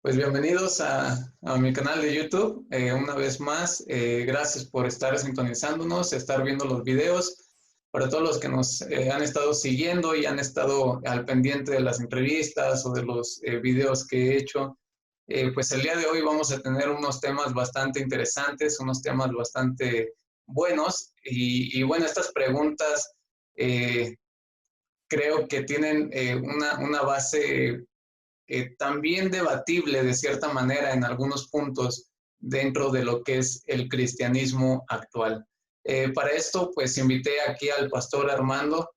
Pues bienvenidos a mi canal de YouTube. Una vez más, gracias por estar sintonizándonos, estar viendo los videos. Para todos los que nos han estado siguiendo y han estado al pendiente de las entrevistas o de los videos que he hecho, pues el día de hoy vamos a tener unos temas bastante interesantes, unos temas bastante buenos. Y bueno, estas preguntas eh, creo que tienen una base también debatible de cierta manera en algunos puntos dentro de lo que es el cristianismo actual. Para esto, pues invité aquí al pastor Armando.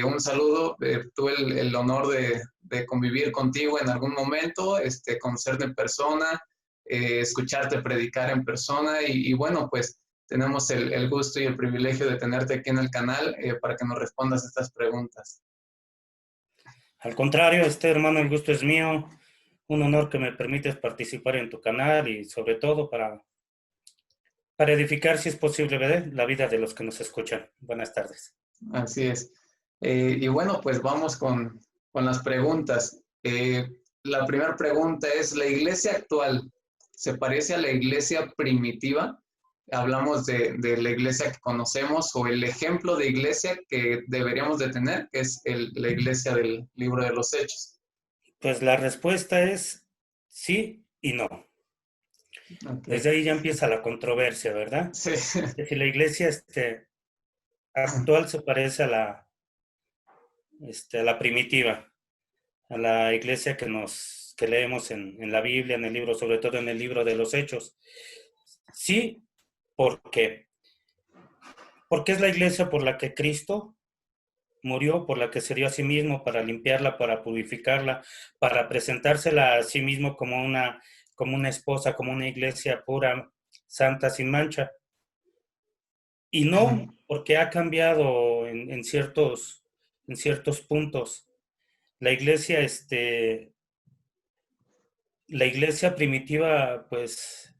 Un saludo. Tuve el honor de convivir contigo en algún momento, conocerte en persona, escucharte predicar en persona y bueno, pues tenemos el gusto y el privilegio de tenerte aquí en el canal para que nos respondas estas preguntas. Al contrario, hermano, el gusto es mío. Un honor que me permites participar en tu canal y sobre todo para edificar, si es posible, ¿verdad?, la vida de los que nos escuchan. Buenas tardes. Así es. Y bueno, pues vamos con las preguntas. La primera pregunta es, ¿la iglesia actual se parece a la iglesia primitiva? Hablamos de la iglesia que conocemos o el ejemplo de iglesia que deberíamos de tener, que es la iglesia del libro de los Hechos. Pues la respuesta es sí y no. Okay. Desde ahí ya empieza la controversia, ¿verdad? Sí. De si la iglesia actual se parece a la primitiva, a la iglesia que leemos en la Biblia, en el libro, sobre todo en el libro de los Hechos. Sí, ¿por qué? Porque es la iglesia por la que Cristo murió, por la que se dio a sí mismo para limpiarla, para purificarla, para presentársela a sí mismo como una esposa, como una iglesia pura, santa, sin mancha. Y no porque ha cambiado en ciertos puntos. La iglesia, la iglesia primitiva, pues,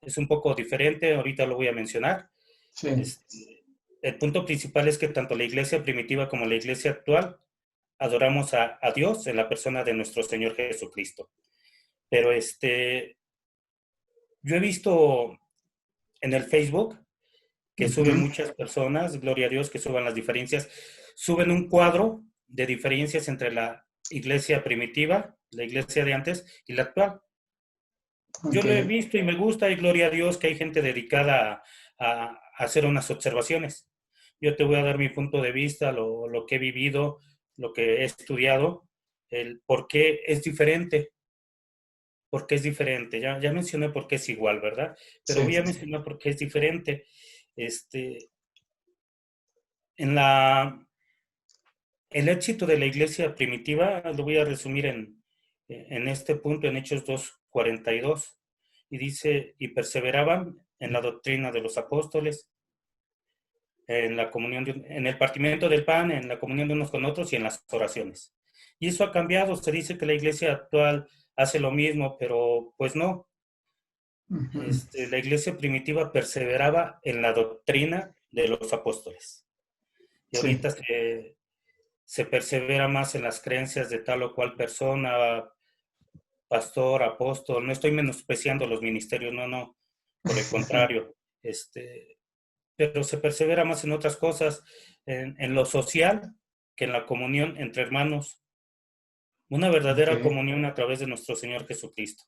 es un poco diferente, ahorita lo voy a mencionar. Sí. El punto principal es que tanto la iglesia primitiva como la iglesia actual adoramos a Dios en la persona de nuestro Señor Jesucristo. Pero yo he visto en el Facebook que suben muchas personas, gloria a Dios, que suban las diferencias, suben un cuadro de diferencias entre la iglesia primitiva, la iglesia de antes y la actual. Yo lo he Okay. visto y me gusta, y gloria a Dios que hay gente dedicada a hacer unas observaciones. Yo te voy a dar mi punto de vista, lo que he vivido, lo que he estudiado, el por qué es diferente. ¿Por qué es diferente? Ya mencioné por qué es igual, ¿verdad? Pero Sí, voy a sí, sí. mencionar por qué es diferente. Este, en la, el éxito de la iglesia primitiva lo voy a resumir en este punto, en Hechos 2:42. Y dice, y perseveraban en la doctrina de los apóstoles, en la comunión, en el partimiento del pan, en la comunión de unos con otros y en las oraciones. Y eso ha cambiado. Se dice que la iglesia actual hace lo mismo, pero pues no. La iglesia primitiva perseveraba en la doctrina de los apóstoles. Y Sí. ahorita se persevera más en las creencias de tal o cual persona, pastor, apóstol. No estoy menospreciando los ministerios, no, no. Por el contrario, pero se persevera más en otras cosas, en lo social, que en la comunión entre hermanos. Una verdadera Okay. comunión a través de nuestro Señor Jesucristo.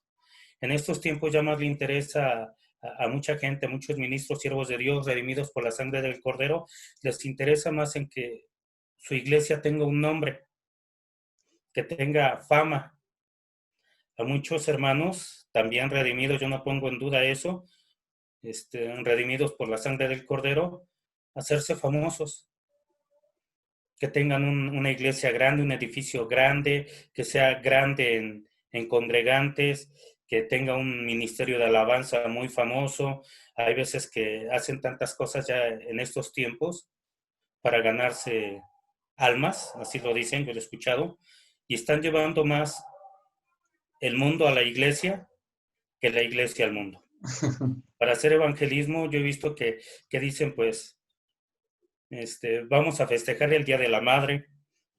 En estos tiempos ya más le interesa a mucha gente, a muchos ministros, siervos de Dios, redimidos por la sangre del Cordero, les interesa más en que su iglesia tenga un nombre, que tenga fama. A muchos hermanos, también redimidos, yo no pongo en duda eso, redimidos por la sangre del Cordero, hacerse famosos, que tengan una iglesia grande, un edificio grande, que sea grande en congregantes, que tenga un ministerio de alabanza muy famoso. Hay veces que hacen tantas cosas ya en estos tiempos para ganarse almas, así lo dicen, yo lo he escuchado, y están llevando más el mundo a la iglesia que la iglesia al mundo. Para hacer evangelismo, yo he visto que dicen, pues, vamos a festejar el Día de la Madre,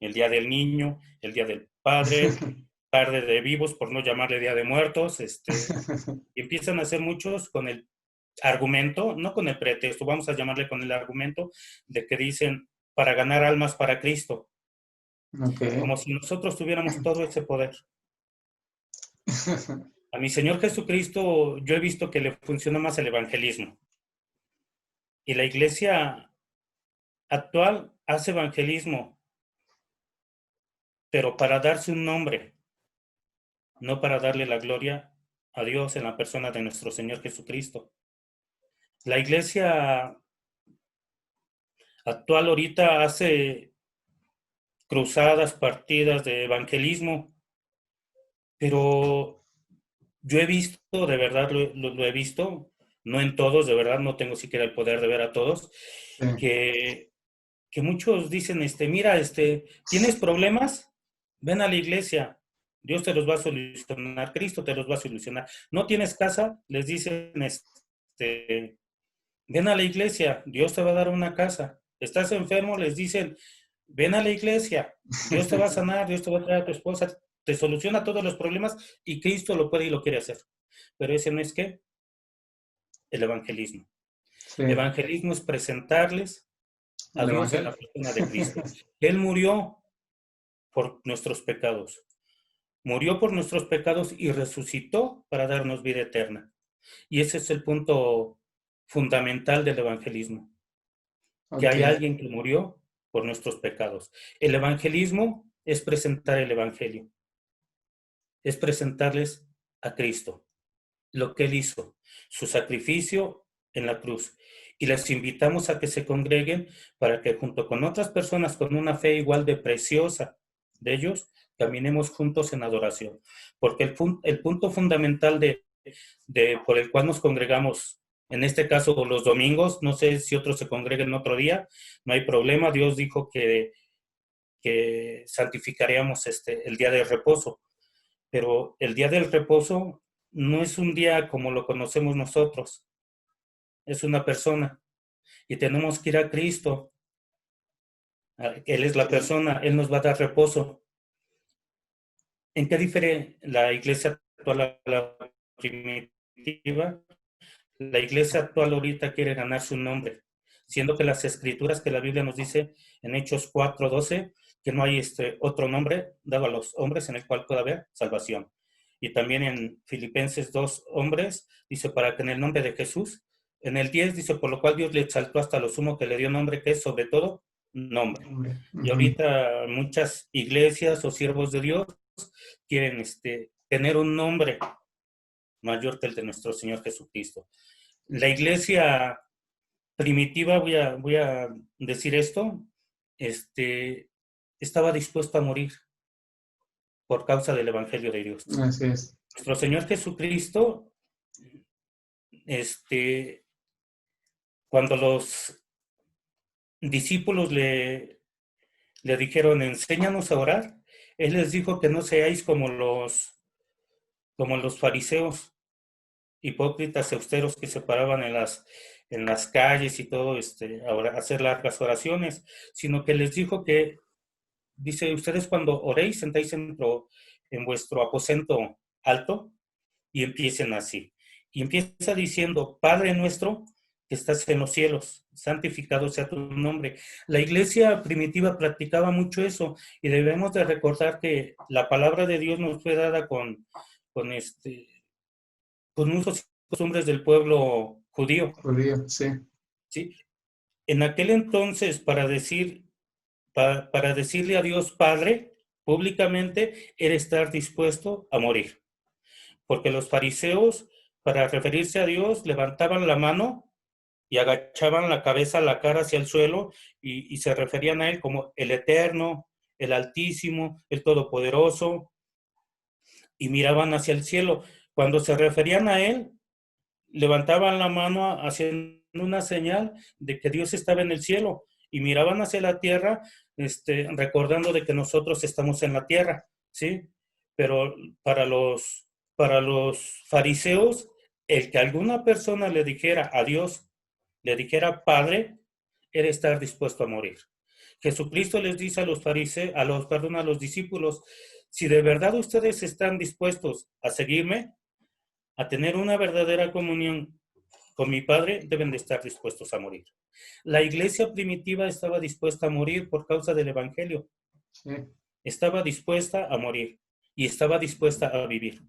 el Día del Niño, el Día del Padre, tarde de vivos, por no llamarle Día de Muertos, y empiezan a hacer muchos con el argumento, no con el pretexto, vamos a llamarle con el argumento de que dicen para ganar almas para Cristo, Ok. como si nosotros tuviéramos todo ese poder. A mi Señor Jesucristo yo he visto que le funciona más el evangelismo. Y la iglesia actual hace evangelismo, pero para darse un nombre, no para darle la gloria a Dios en la persona de nuestro Señor Jesucristo. La iglesia actual ahorita hace cruzadas, partidas de evangelismo, pero yo he visto, de verdad lo he visto, no en todos, de verdad no tengo siquiera el poder de ver a todos, Sí. que muchos dicen, mira, ¿tienes problemas? Ven a la iglesia, Dios te los va a solucionar, Cristo te los va a solucionar. ¿No tienes casa? Les dicen, ven a la iglesia, Dios te va a dar una casa. ¿Estás enfermo? Les dicen, ven a la iglesia, Dios te va a sanar, Dios te va a traer a tu esposa, te soluciona todos los problemas y Cristo lo puede y lo quiere hacer. Pero ese no es ¿qué? El evangelismo. Sí. Evangelismo es presentarles a El Dios en evangelio. la persona de Cristo. Él murió por nuestros pecados. Murió por nuestros pecados y resucitó para darnos vida eterna. Y ese es el punto fundamental del evangelismo. Que hay Ok. alguien que murió por nuestros pecados. El evangelismo es presentar el evangelio. Es presentarles a Cristo, lo que Él hizo, su sacrificio en la cruz. Y les invitamos a que se congreguen para que junto con otras personas con una fe igual de preciosa de ellos, caminemos juntos en adoración. Porque el punto fundamental por el cual nos congregamos, en este caso los domingos, no sé si otros se congreguen otro día, no hay problema, Dios dijo que santificaríamos el día de reposo, pero el día del reposo no es un día como lo conocemos nosotros, es una persona y tenemos que ir a Cristo. Él es la persona, Él nos va a dar reposo. ¿En qué difiere la iglesia actual a la primitiva? La iglesia actual ahorita quiere ganar su nombre, siendo que las escrituras que la Biblia nos dice en Hechos 4:12 que no hay otro nombre dado a los hombres en el cual pueda haber salvación. Y también en Filipenses 2 hombres dice para que en el nombre de Jesús, en el 10 dice por lo cual Dios le exaltó hasta lo sumo que le dio nombre que es sobre todo nombre. Y ahorita muchas iglesias o siervos de Dios quieren tener un nombre mayor que el de nuestro Señor Jesucristo. La iglesia primitiva, voy a decir esto, estaba dispuesto a morir por causa del Evangelio de Dios. Así es. Nuestro Señor Jesucristo, cuando los discípulos le dijeron, enséñanos a orar, Él les dijo que no seáis como los fariseos, hipócritas, austeros que se paraban en las calles y todo, hacer largas oraciones, sino que les dijo que, dice, ustedes cuando oréis, sentáis en vuestro aposento alto y empiecen así. Y empieza diciendo, Padre nuestro que estás en los cielos, santificado sea tu nombre. La iglesia primitiva practicaba mucho eso y debemos de recordar que la palabra de Dios nos fue dada con usos y costumbres del pueblo judío. Judío, sí. ¿Sí? En aquel entonces, para decirle a Dios Padre públicamente, era estar dispuesto a morir. Porque los fariseos, para referirse a Dios, levantaban la mano y agachaban la cabeza, la cara hacia el suelo y se referían a Él como el Eterno, el Altísimo, el Todopoderoso, y miraban hacia el cielo. Cuando se referían a Él, levantaban la mano haciendo una señal de que Dios estaba en el cielo y miraban hacia la tierra, recordando de que nosotros estamos en la tierra, ¿sí? Pero para los fariseos, el que alguna persona le dijera a Dios, le dijera Padre, era estar dispuesto a morir. Jesucristo les dice a los discípulos, Si de verdad ustedes están dispuestos a seguirme, a tener una verdadera comunión con mi Padre, deben de estar dispuestos a morir. La iglesia primitiva estaba dispuesta a morir por causa del Evangelio. Sí. Estaba dispuesta a morir y estaba dispuesta a vivir.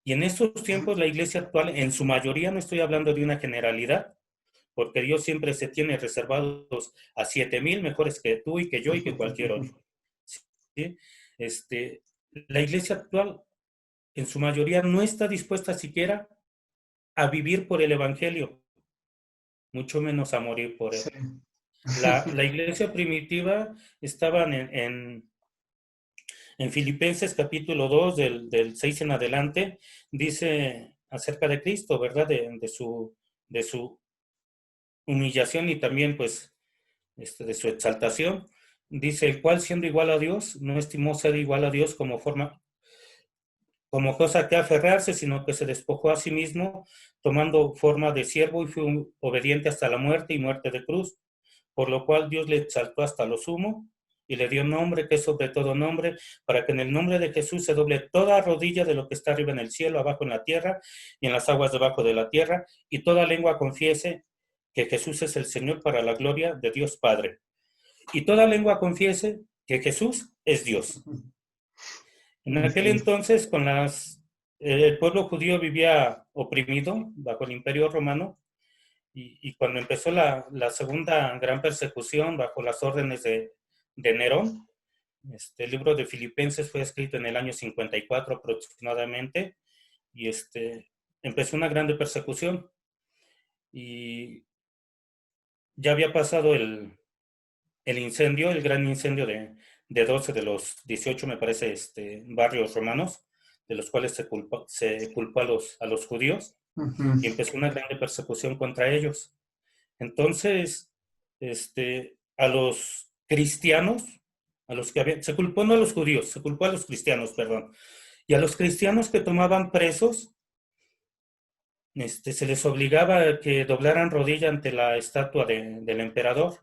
Y en estos tiempos la iglesia actual, en su mayoría, no estoy hablando de una generalidad, porque Dios siempre se tiene reservados a 7,000 mejores que tú y que yo y que cualquier otro. ¿Sí? La iglesia actual, en su mayoría, no está dispuesta siquiera a vivir por el Evangelio, mucho menos a morir por él. Sí. La iglesia primitiva estaban en Filipenses capítulo 2, del 6 en adelante, dice acerca de Cristo, ¿verdad? De su humillación y también, pues, de su exaltación. Dice, el cual siendo igual a Dios, no estimó ser igual a Dios como cosa que aferrarse, sino que se despojó a sí mismo, tomando forma de siervo y fue obediente hasta la muerte y muerte de cruz, por lo cual Dios le exaltó hasta lo sumo y le dio nombre que es sobre todo nombre, para que en el nombre de Jesús se doble toda rodilla de lo que está arriba en el cielo, abajo en la tierra y en las aguas debajo de la tierra, y toda lengua confiese que Jesús es el Señor para la gloria de Dios Padre. Y toda lengua confiese que Jesús es Dios. En aquel entonces, el pueblo judío vivía oprimido bajo el Imperio Romano, y cuando empezó la segunda gran persecución bajo las órdenes de Nerón, el libro de Filipenses fue escrito en el año 54 aproximadamente, y empezó una grande persecución, y ya había pasado el incendio, el gran incendio de 12 de los 18, me parece, barrios romanos, de los cuales se culpó a los judíos, y empezó una grande persecución contra ellos. Entonces, a los cristianos, se culpó no a los judíos, se culpó a los cristianos, perdón, y a los cristianos que tomaban presos, se les obligaba a que doblaran rodilla ante la estatua del emperador,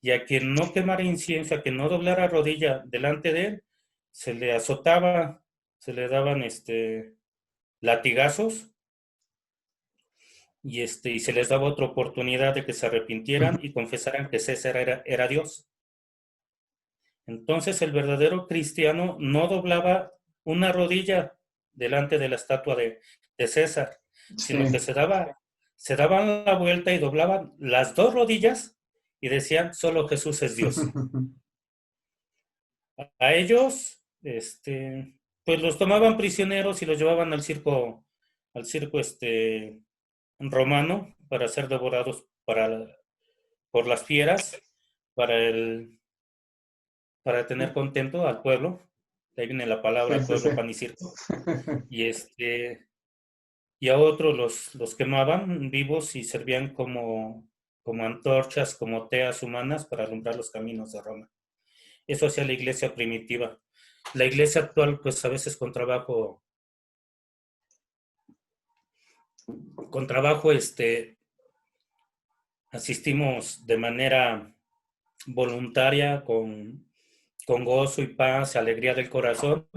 y a quien no quemara incienso, a quien no doblara rodilla delante de él, se le azotaba, se le daban latigazos, y se les daba otra oportunidad de que se arrepintieran y confesaran que César era Dios. Entonces el verdadero cristiano no doblaba una rodilla delante de la estatua de César, sino que se daban la vuelta y doblaban las dos rodillas y decían, solo Jesús es Dios. A ellos, pues los tomaban prisioneros y los llevaban al circo romano para ser devorados por las fieras, para tener contento al pueblo. De ahí viene la palabra pueblo, pan y circo. Y a otros los quemaban vivos y servían como antorchas, como teas humanas para alumbrar los caminos de Roma. Eso hacía la iglesia primitiva. La iglesia actual, pues a veces con trabajo, asistimos de manera voluntaria, con gozo y paz, alegría del corazón,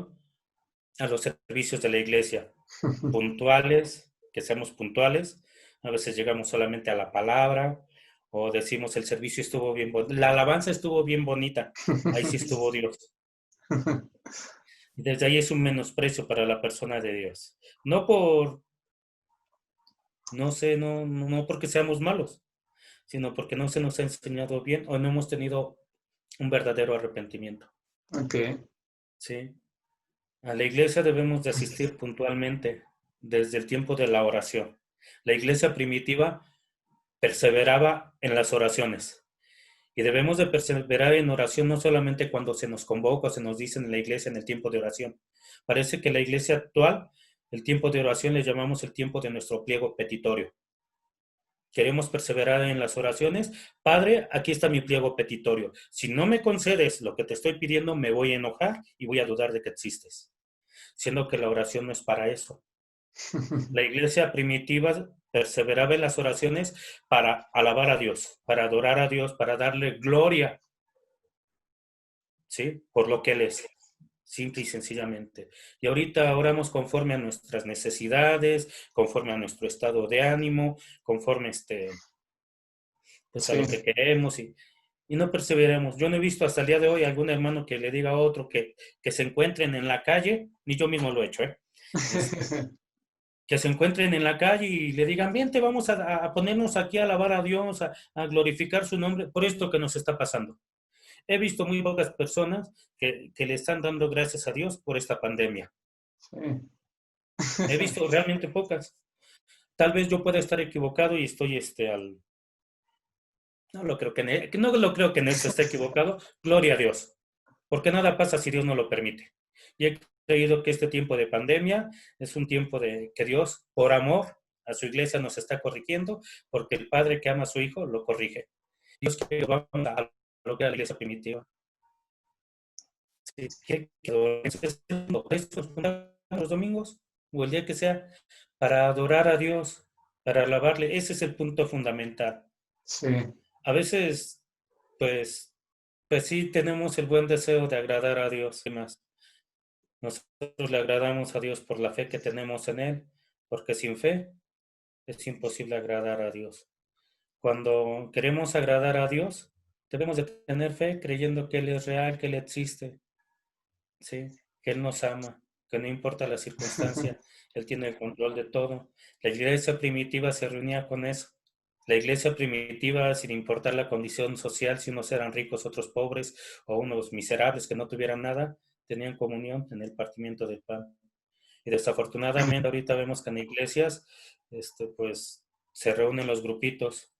a los servicios de la iglesia. Puntuales, que seamos puntuales. A veces llegamos solamente a la palabra, o decimos el servicio estuvo bien bonito, la alabanza estuvo bien bonita, ahí sí estuvo Dios. Desde ahí es un menosprecio para la persona de Dios. No porque seamos malos, sino porque no se nos ha enseñado bien o no hemos tenido un verdadero arrepentimiento. Okay. Sí. A la iglesia debemos de asistir puntualmente desde el tiempo de la oración. La iglesia primitiva perseveraba en las oraciones. Y debemos de perseverar en oración no solamente cuando se nos convoca o se nos dice en la iglesia en el tiempo de oración. Parece que la iglesia actual, el tiempo de oración le llamamos el tiempo de nuestro pliego petitorio. Queremos perseverar en las oraciones. Padre, aquí está mi pliego petitorio. Si no me concedes lo que te estoy pidiendo, me voy a enojar y voy a dudar de que existes. Siendo que la oración no es para eso. La iglesia primitiva perseveraba en las oraciones para alabar a Dios, para adorar a Dios, para darle gloria, ¿sí? Por lo que Él es, simple y sencillamente. Y ahorita oramos conforme a nuestras necesidades, conforme a nuestro estado de ánimo, conforme pues a Sí. lo que queremos y no perseveremos. Yo no he visto hasta el día de hoy algún hermano que le diga a otro que se encuentren en la calle, ni yo mismo lo he hecho, que se encuentren en la calle y le digan, bien, te vamos a ponernos aquí a alabar a Dios, a glorificar su nombre por esto que nos está pasando. He visto muy pocas personas que le están dando gracias a Dios por esta pandemia. Sí. He visto realmente pocas. Tal vez yo pueda estar equivocado y estoy no lo creo no lo creo que en esto esté equivocado. Gloria a Dios. Porque nada pasa si Dios no lo permite. Y he creído que este tiempo de pandemia es un tiempo de que Dios, por amor a su iglesia, nos está corrigiendo, porque el padre que ama a su hijo lo corrige. Dios quiere que vamos a lo que era la iglesia primitiva. Sí, quiere que los domingos o el día que sea para adorar a Dios, para alabarle. Ese es el punto fundamental. Sí. A veces, pues, pues sí tenemos el buen deseo de agradar a Dios y más. Nosotros le agradamos a Dios por la fe que tenemos en Él, porque sin fe es imposible agradar a Dios. Cuando queremos agradar a Dios, debemos de tener fe creyendo que Él es real, que Él existe, ¿sí? Que Él nos ama, que no importa la circunstancia, Él tiene el control de todo. La iglesia primitiva se reunía con eso. La iglesia primitiva, sin importar la condición social, si unos eran ricos, otros pobres, o unos miserables que no tuvieran nada, tenían comunión en el partimiento del pan. Y desafortunadamente ahorita vemos que en iglesias, pues se reúnen los grupitos,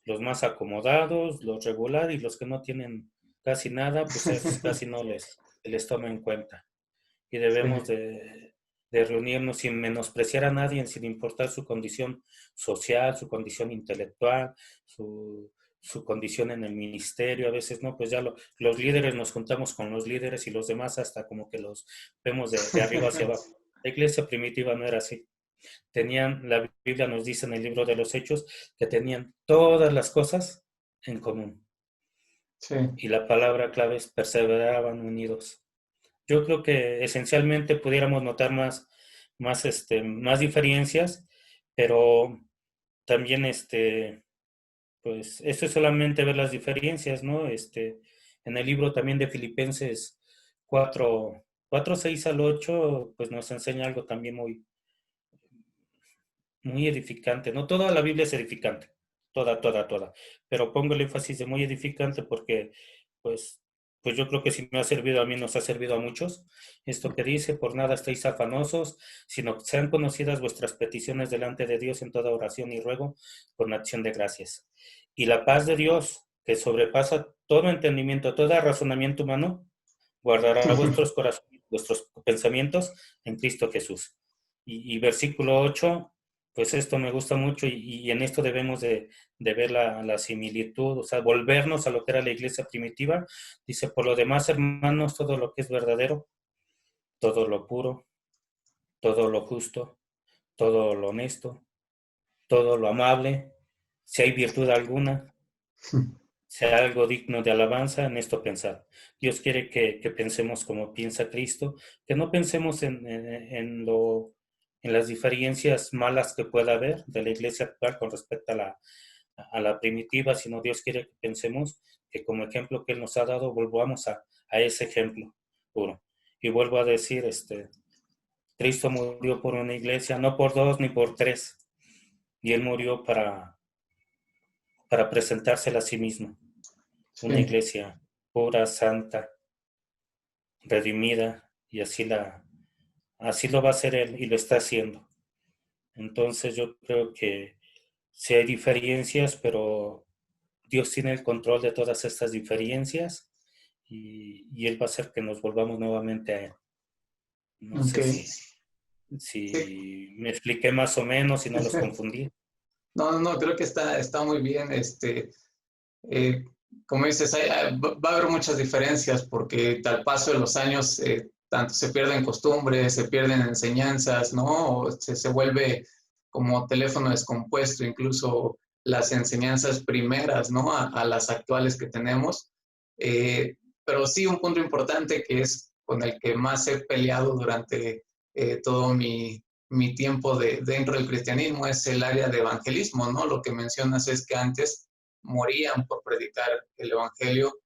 los más acomodados, los regular y los que no tienen casi nada, pues esos casi no les toma en cuenta. Y debemos Sí. de reunirnos sin menospreciar a nadie, sin importar su condición social, su condición intelectual, su condición en el ministerio. A veces no, pues ya los líderes nos juntamos con los líderes y los demás hasta como que los vemos de arriba hacia abajo. La iglesia primitiva no era así. La Biblia nos dice en el libro de los Hechos que tenían todas las cosas en común. Sí. Y la palabra clave es perseveraban unidos. Yo creo que esencialmente pudiéramos notar más diferencias, pero también, pues, esto es solamente ver las diferencias, ¿no? En el libro también de Filipenses 4:6 al 8, pues nos enseña algo también muy edificante, ¿no? Toda la Biblia es edificante, toda, pero pongo el énfasis de muy edificante porque, pues, pues yo creo que si me ha servido a mí, nos ha servido a muchos. Esto que dice, por nada estéis afanosos, sino que sean conocidas vuestras peticiones delante de Dios en toda oración y ruego con acción de gracias. Y la paz de Dios, que sobrepasa todo entendimiento, todo razonamiento humano, guardará vuestros corazones, vuestros pensamientos en Cristo Jesús. Y versículo 8, pues esto me gusta mucho y en esto debemos de ver la similitud, o sea, volvernos a lo que era la iglesia primitiva. Dice, por lo demás, hermanos, todo lo que es verdadero, todo lo puro, todo lo justo, todo lo honesto, todo lo amable, si hay virtud alguna, sea algo digno de alabanza, en esto pensar. Dios quiere que pensemos como piensa Cristo, que no pensemos en las diferencias malas que pueda haber de la iglesia actual con respecto a la primitiva, sino Dios quiere que pensemos que como ejemplo que Él nos ha dado, volvamos a ese ejemplo puro. Y vuelvo a decir, Cristo murió por una iglesia, no por dos ni por tres, y Él murió para presentársela a sí mismo. Una Sí. iglesia pura, santa, redimida, y así lo va a hacer Él y lo está haciendo. Entonces yo creo que sí hay diferencias, pero Dios tiene el control de todas estas diferencias y Él va a hacer que nos volvamos nuevamente a Él. No Ok. sé Sí. si me expliqué más o menos, si no los confundí. No, creo que está muy bien. Eh, Como dices, va a haber muchas diferencias porque al paso de los años tanto se pierden costumbres, se pierden enseñanzas, ¿no? O se vuelve como teléfono descompuesto, incluso las enseñanzas primeras, ¿no? A las actuales que tenemos. Pero sí, un punto importante que es con el que más he peleado durante todo mi tiempo dentro del cristianismo es el área de evangelismo, ¿no? Lo que mencionas es que antes morían por predicar el evangelio,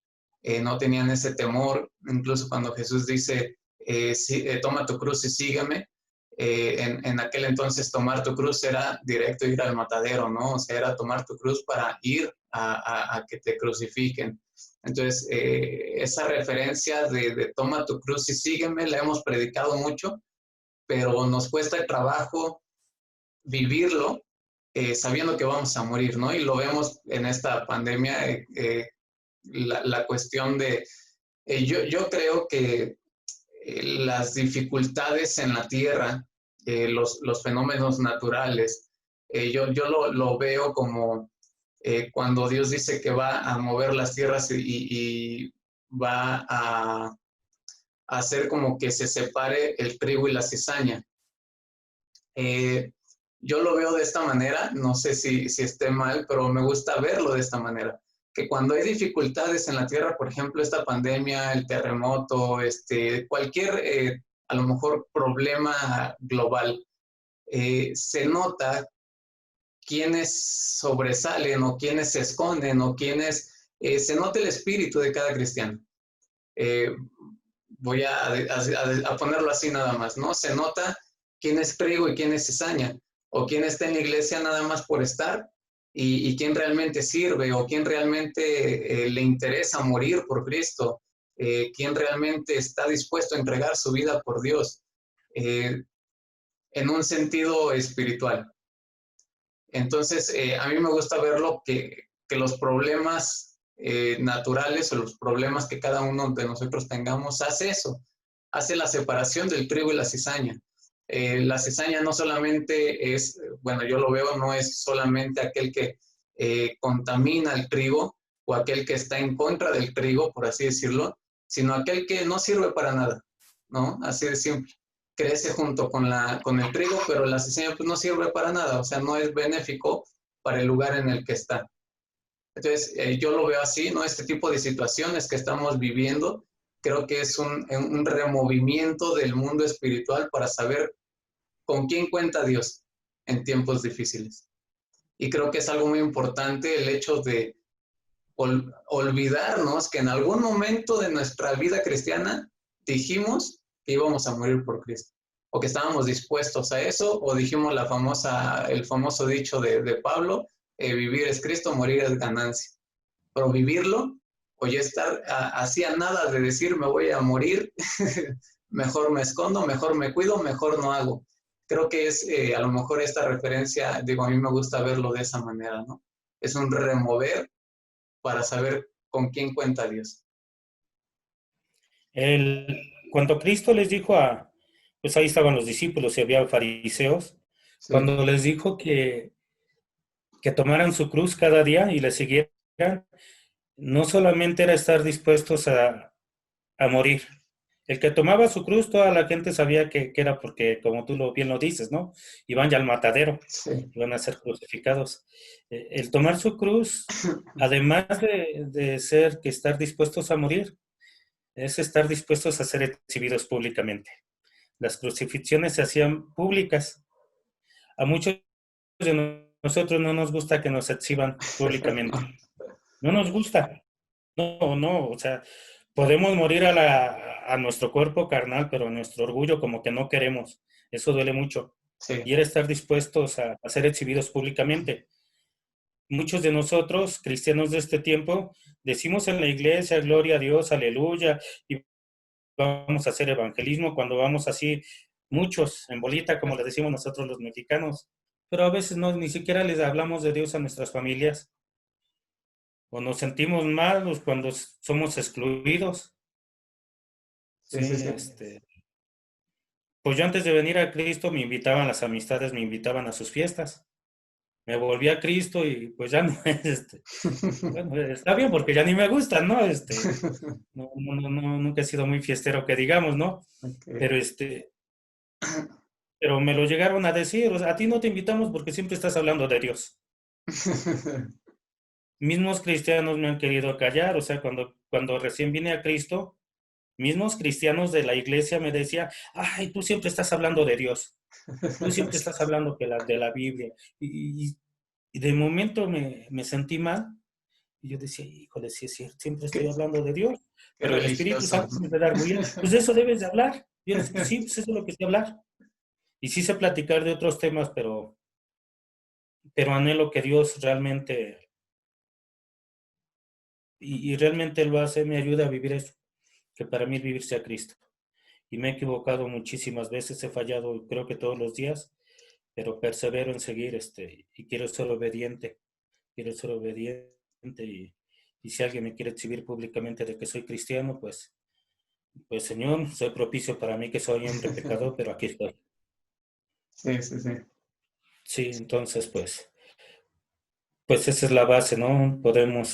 no tenían ese temor, incluso cuando Jesús dice, toma tu cruz y sígueme, en aquel entonces tomar tu cruz era directo ir al matadero, ¿no? O sea, era tomar tu cruz para ir a que te crucifiquen. Entonces, esa referencia de toma tu cruz y sígueme la hemos predicado mucho, pero nos cuesta trabajo vivirlo sabiendo que vamos a morir, ¿no? Y lo vemos en esta pandemia, la cuestión de, yo creo que las dificultades en la tierra, los fenómenos naturales, yo lo veo como cuando Dios dice que va a mover las tierras y va a hacer como que se separe el trigo y la cizaña. Eh, yo lo veo de esta manera, no sé si esté mal, pero me gusta verlo de esta manera, que cuando hay dificultades en la tierra, por ejemplo, esta pandemia, el terremoto, cualquier, a lo mejor, problema global, se nota quiénes sobresalen o quiénes se esconden o quiénes, se nota el espíritu de cada cristiano. Eh, voy a ponerlo así nada más, ¿no? Se nota quién es trigo y quién es cizaña, o quién está en la iglesia nada más por estar, y quién realmente sirve, o quién realmente le interesa morir por Cristo, quién realmente está dispuesto a entregar su vida por Dios, en un sentido espiritual. Entonces, a mí me gusta verlo que los problemas naturales o los problemas que cada uno de nosotros tengamos hace eso, hace la separación del trigo y la cizaña. La cizaña no solamente es, bueno, yo lo veo, no es solamente aquel que contamina el trigo o aquel que está en contra del trigo, por así decirlo, sino aquel que no sirve para nada, ¿no? Así de simple. Crece junto con el trigo, pero la cizaña pues no sirve para nada, o sea, no es benéfico para el lugar en el que está. Entonces, yo lo veo así, ¿no? Este tipo de situaciones que estamos viviendo, creo que es un removimiento del mundo espiritual para saber con quién cuenta Dios en tiempos difíciles. Y creo que es algo muy importante el hecho de olvidarnos que en algún momento de nuestra vida cristiana dijimos que íbamos a morir por Cristo, o que estábamos dispuestos a eso, o dijimos el famoso dicho de Pablo, vivir es Cristo, morir es ganancia. Pero vivirlo, o ya estar así a nada de decir me voy a morir, mejor me escondo, mejor me cuido, mejor no hago. Creo que es a lo mejor esta referencia, digo, a mí me gusta verlo de esa manera, ¿no? Es un remover para saber con quién cuenta Dios. Cuando Cristo les dijo pues ahí estaban los discípulos y había fariseos, Sí. cuando les dijo que tomaran su cruz cada día y le siguieran, no solamente era estar dispuestos a morir. El que tomaba su cruz, toda la gente sabía que era porque, como tú bien lo dices, ¿no? Iban ya al matadero, Sí. iban a ser crucificados. El tomar su cruz, además de ser que estar dispuestos a morir, es estar dispuestos a ser exhibidos públicamente. Las crucifixiones se hacían públicas. A muchos de nosotros no nos gusta que nos exhiban públicamente. No nos gusta. No, o sea, podemos morir a nuestro cuerpo carnal, pero nuestro orgullo como que no queremos. Eso duele mucho. Sí. Y era estar dispuestos a ser exhibidos públicamente. Muchos de nosotros, cristianos de este tiempo, decimos en la iglesia, gloria a Dios, aleluya, y vamos a hacer evangelismo cuando vamos así, muchos en bolita, como le decimos nosotros los mexicanos, pero a veces no, ni siquiera les hablamos de Dios a nuestras familias, o nos sentimos malos cuando somos excluidos. Sí, sí, sí. Pues yo antes de venir a Cristo me invitaban las amistades, me invitaban a sus fiestas. Me volví a Cristo y pues ya no bueno, está bien porque ya ni me gustan, ¿no? Nunca he sido muy fiestero que digamos, ¿no? Okay. Pero pero me lo llegaron a decir, o sea, a ti no te invitamos porque siempre estás hablando de Dios. Mismos cristianos me han querido callar, o sea, cuando recién vine a Cristo, mismos cristianos de la iglesia me decían, ay, tú siempre estás hablando de Dios, tú siempre estás hablando de la Biblia. Y de momento me sentí mal. Y yo decía, híjole, sí es cierto, siempre estoy Qué, hablando de Dios, qué pero el Espíritu religioso, Santo ¿no? me da orgullo. Pues de eso debes de hablar. Yo les dije, sí, pues eso es lo que sé hablar. Y sí sé platicar de otros temas, pero anhelo que Dios realmente, y realmente lo hace, me ayuda a vivir eso, que para mí vivir sea Cristo. Y me he equivocado muchísimas veces, he fallado creo que todos los días, pero persevero en seguir y quiero ser obediente y si alguien me quiere exhibir públicamente de que soy cristiano, pues Señor, soy propicio para mí que soy hombre pecador, pero aquí estoy. Sí, sí, sí. Sí, entonces pues esa es la base, ¿no? Podemos,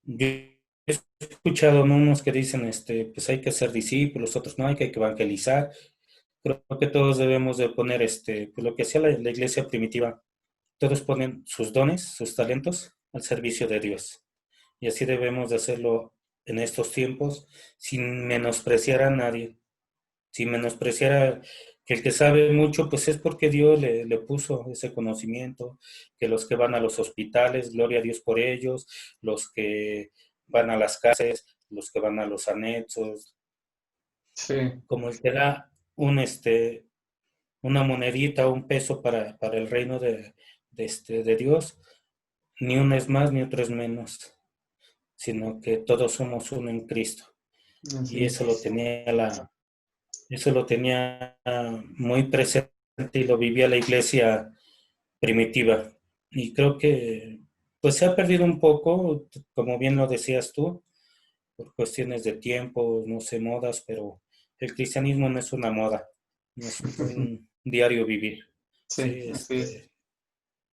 yo he escuchado, ¿no?, unos que dicen, pues hay que ser discípulos, otros no, hay que evangelizar. Creo que todos debemos de poner, pues lo que hacía la iglesia primitiva, todos ponen sus dones, sus talentos al servicio de Dios. Y así debemos de hacerlo en estos tiempos, sin menospreciar a nadie, sin menospreciar a que el que sabe mucho, pues es porque Dios le puso ese conocimiento, que los que van a los hospitales, gloria a Dios por ellos, los que van a las casas, los que van a los anexos, Sí, como el que da una monedita, un peso para el reino de Dios, ni uno es más ni otro es menos, sino que todos somos uno en Cristo. así Y es. eso lo tenía muy presente y lo vivía la iglesia primitiva. Y creo que pues se ha perdido un poco, como bien lo decías tú, por cuestiones de tiempo, no sé, modas, pero el cristianismo no es una moda, no es un diario vivir. Sí, Sí, así es.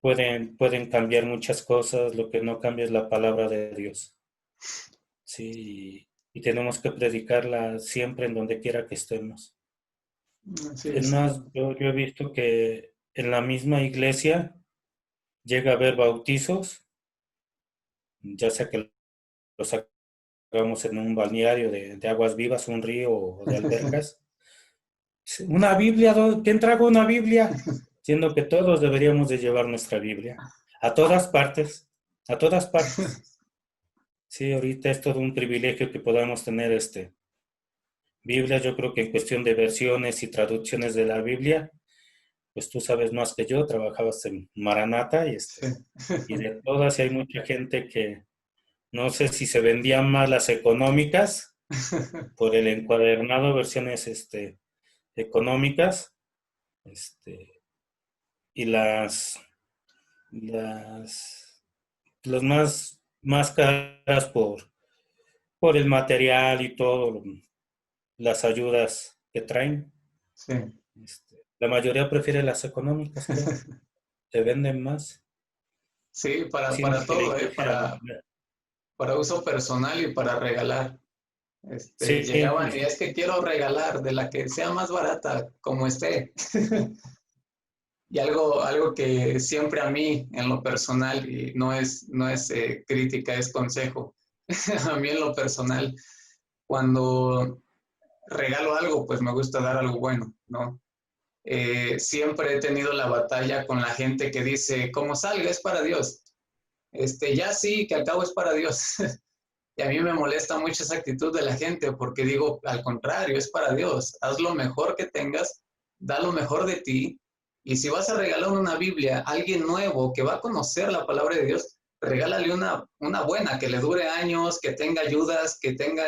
pueden cambiar muchas cosas, lo que no cambia es la palabra de Dios. Sí, y tenemos que predicarla siempre en donde quiera que estemos. Así Es es. más, yo he visto que en la misma iglesia llega a haber bautizos, ya sea que los hagamos en un balneario de aguas vivas, un río o de albercas. Una Biblia, ¿quién traga una Biblia? Siendo que todos deberíamos de llevar nuestra Biblia. A todas partes, a todas partes. Sí, ahorita es todo un privilegio que podamos tener Biblia. Yo creo que en cuestión de versiones y traducciones de la Biblia, pues tú sabes más que yo, trabajabas en Maranata Sí. y de todas y hay mucha gente que no sé si se vendían más las económicas por el encuadernado, versiones económicas, este, y las, las más caras por el material y todo, las ayudas que traen. Sí. La mayoría prefiere las económicas, creo. Te venden más. Sí, Siendo para que la todo, iglesia, para uso personal y para regalar. sí, Llegaban y es que quiero regalar de la que sea más barata, como esté. Y algo que siempre a mí, en lo personal, y no es crítica, es consejo. A mí en lo personal, cuando regalo algo, pues me gusta dar algo bueno, ¿no? Siempre he tenido la batalla con la gente que dice, como salga, es para Dios. Ya sí, que al cabo es para Dios. Y a mí me molesta mucho esa actitud de la gente porque digo, al contrario, es para Dios. Haz lo mejor que tengas, da lo mejor de ti. Y si vas a regalar una Biblia a alguien nuevo que va a conocer la palabra de Dios, regálale una buena, que le dure años, que tenga ayudas, que tenga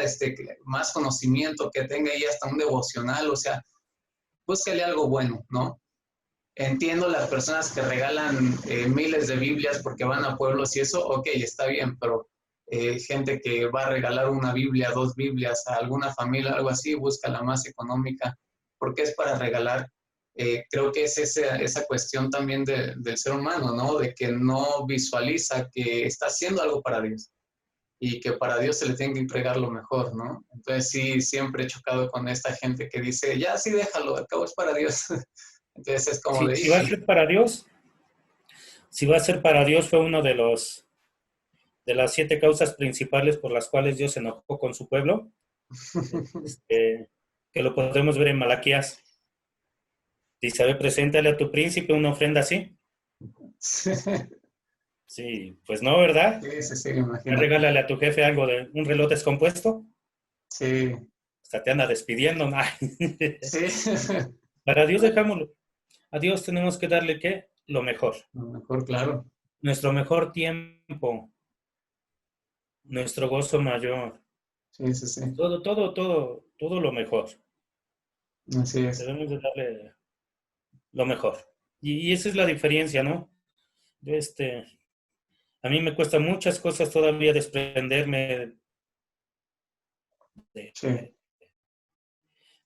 más conocimiento, que tenga ahí hasta un devocional. O sea, búscale algo bueno, ¿no? Entiendo las personas que regalan miles de Biblias porque van a pueblos y eso, ok, está bien, pero gente que va a regalar una Biblia, dos Biblias a alguna familia, algo así, busca la más económica, porque es para regalar. Creo que es esa cuestión también del ser humano, ¿no? De que no visualiza que está haciendo algo para Dios y que para Dios se le tiene que entregar lo mejor, ¿no? Entonces sí, siempre he chocado con esta gente que dice, ya sí déjalo, al cabo es para Dios. Entonces es como de, si va a ser para Dios, si va a ser para Dios, fue uno de las 7 causas principales por las cuales Dios se enojó con su pueblo, que lo podemos ver en Malaquías. Dice, a ver, preséntale a tu príncipe una ofrenda así. Sí, Sí, pues no, ¿verdad? sí, sí, imagínate. Regálale a tu jefe algo de un reloj descompuesto. Sí, Hasta te anda despidiendo. ¿No? sí. Para Dios dejámoslo. A Dios tenemos que darle, ¿qué? Lo mejor. A lo mejor, claro. Nuestro mejor tiempo, nuestro gozo mayor. Sí, sí, sí. Todo lo mejor. Así es. Debemos de darle lo mejor. Y esa es la diferencia, ¿no? Yo, a mí me cuesta muchas cosas todavía desprenderme de, Sí.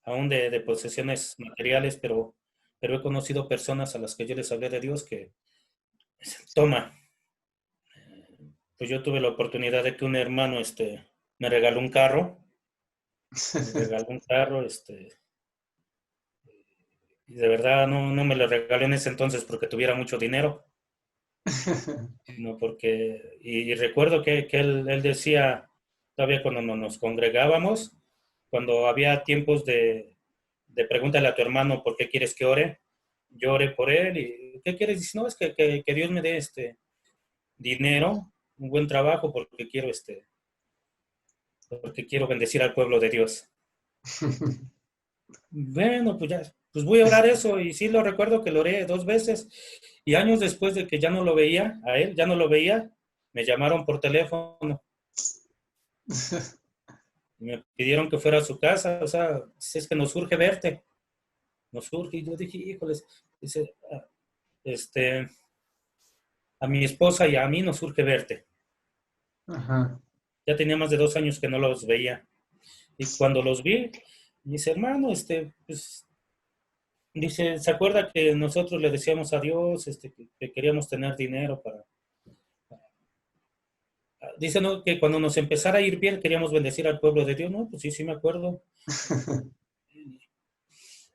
aún de posesiones materiales, pero he conocido personas a las que yo les hablé de Dios que, toma, pues yo tuve la oportunidad de que un hermano me regaló un carro, me regaló un carro, y de verdad no me lo regaló en ese entonces porque tuviera mucho dinero, sino porque, y recuerdo que él decía, todavía cuando nos congregábamos, cuando había tiempos de pregúntale a tu hermano por qué quieres que ore, yo oré por él, y ¿qué quieres? Dice, no, es que Dios me dé dinero, un buen trabajo, porque quiero bendecir al pueblo de Dios. Bueno, pues ya, pues voy a orar eso, y sí lo recuerdo que lo oré 2 veces, y años después de que ya no lo veía, a él, ya no lo veía, me llamaron por teléfono, y me pidieron que fuera a su casa, o sea, es que nos urge verte, nos urge, y yo dije, híjoles, dice, a mi esposa y a mí nos urge verte. Ajá. Ya tenía más de 2 años que no los veía. Y cuando los vi, me dice, hermano, pues, dice, ¿se acuerda que nosotros le decíamos a Dios, que queríamos tener dinero para... Dice, no, que cuando nos empezara a ir bien queríamos bendecir al pueblo de Dios. No, pues sí, sí me acuerdo.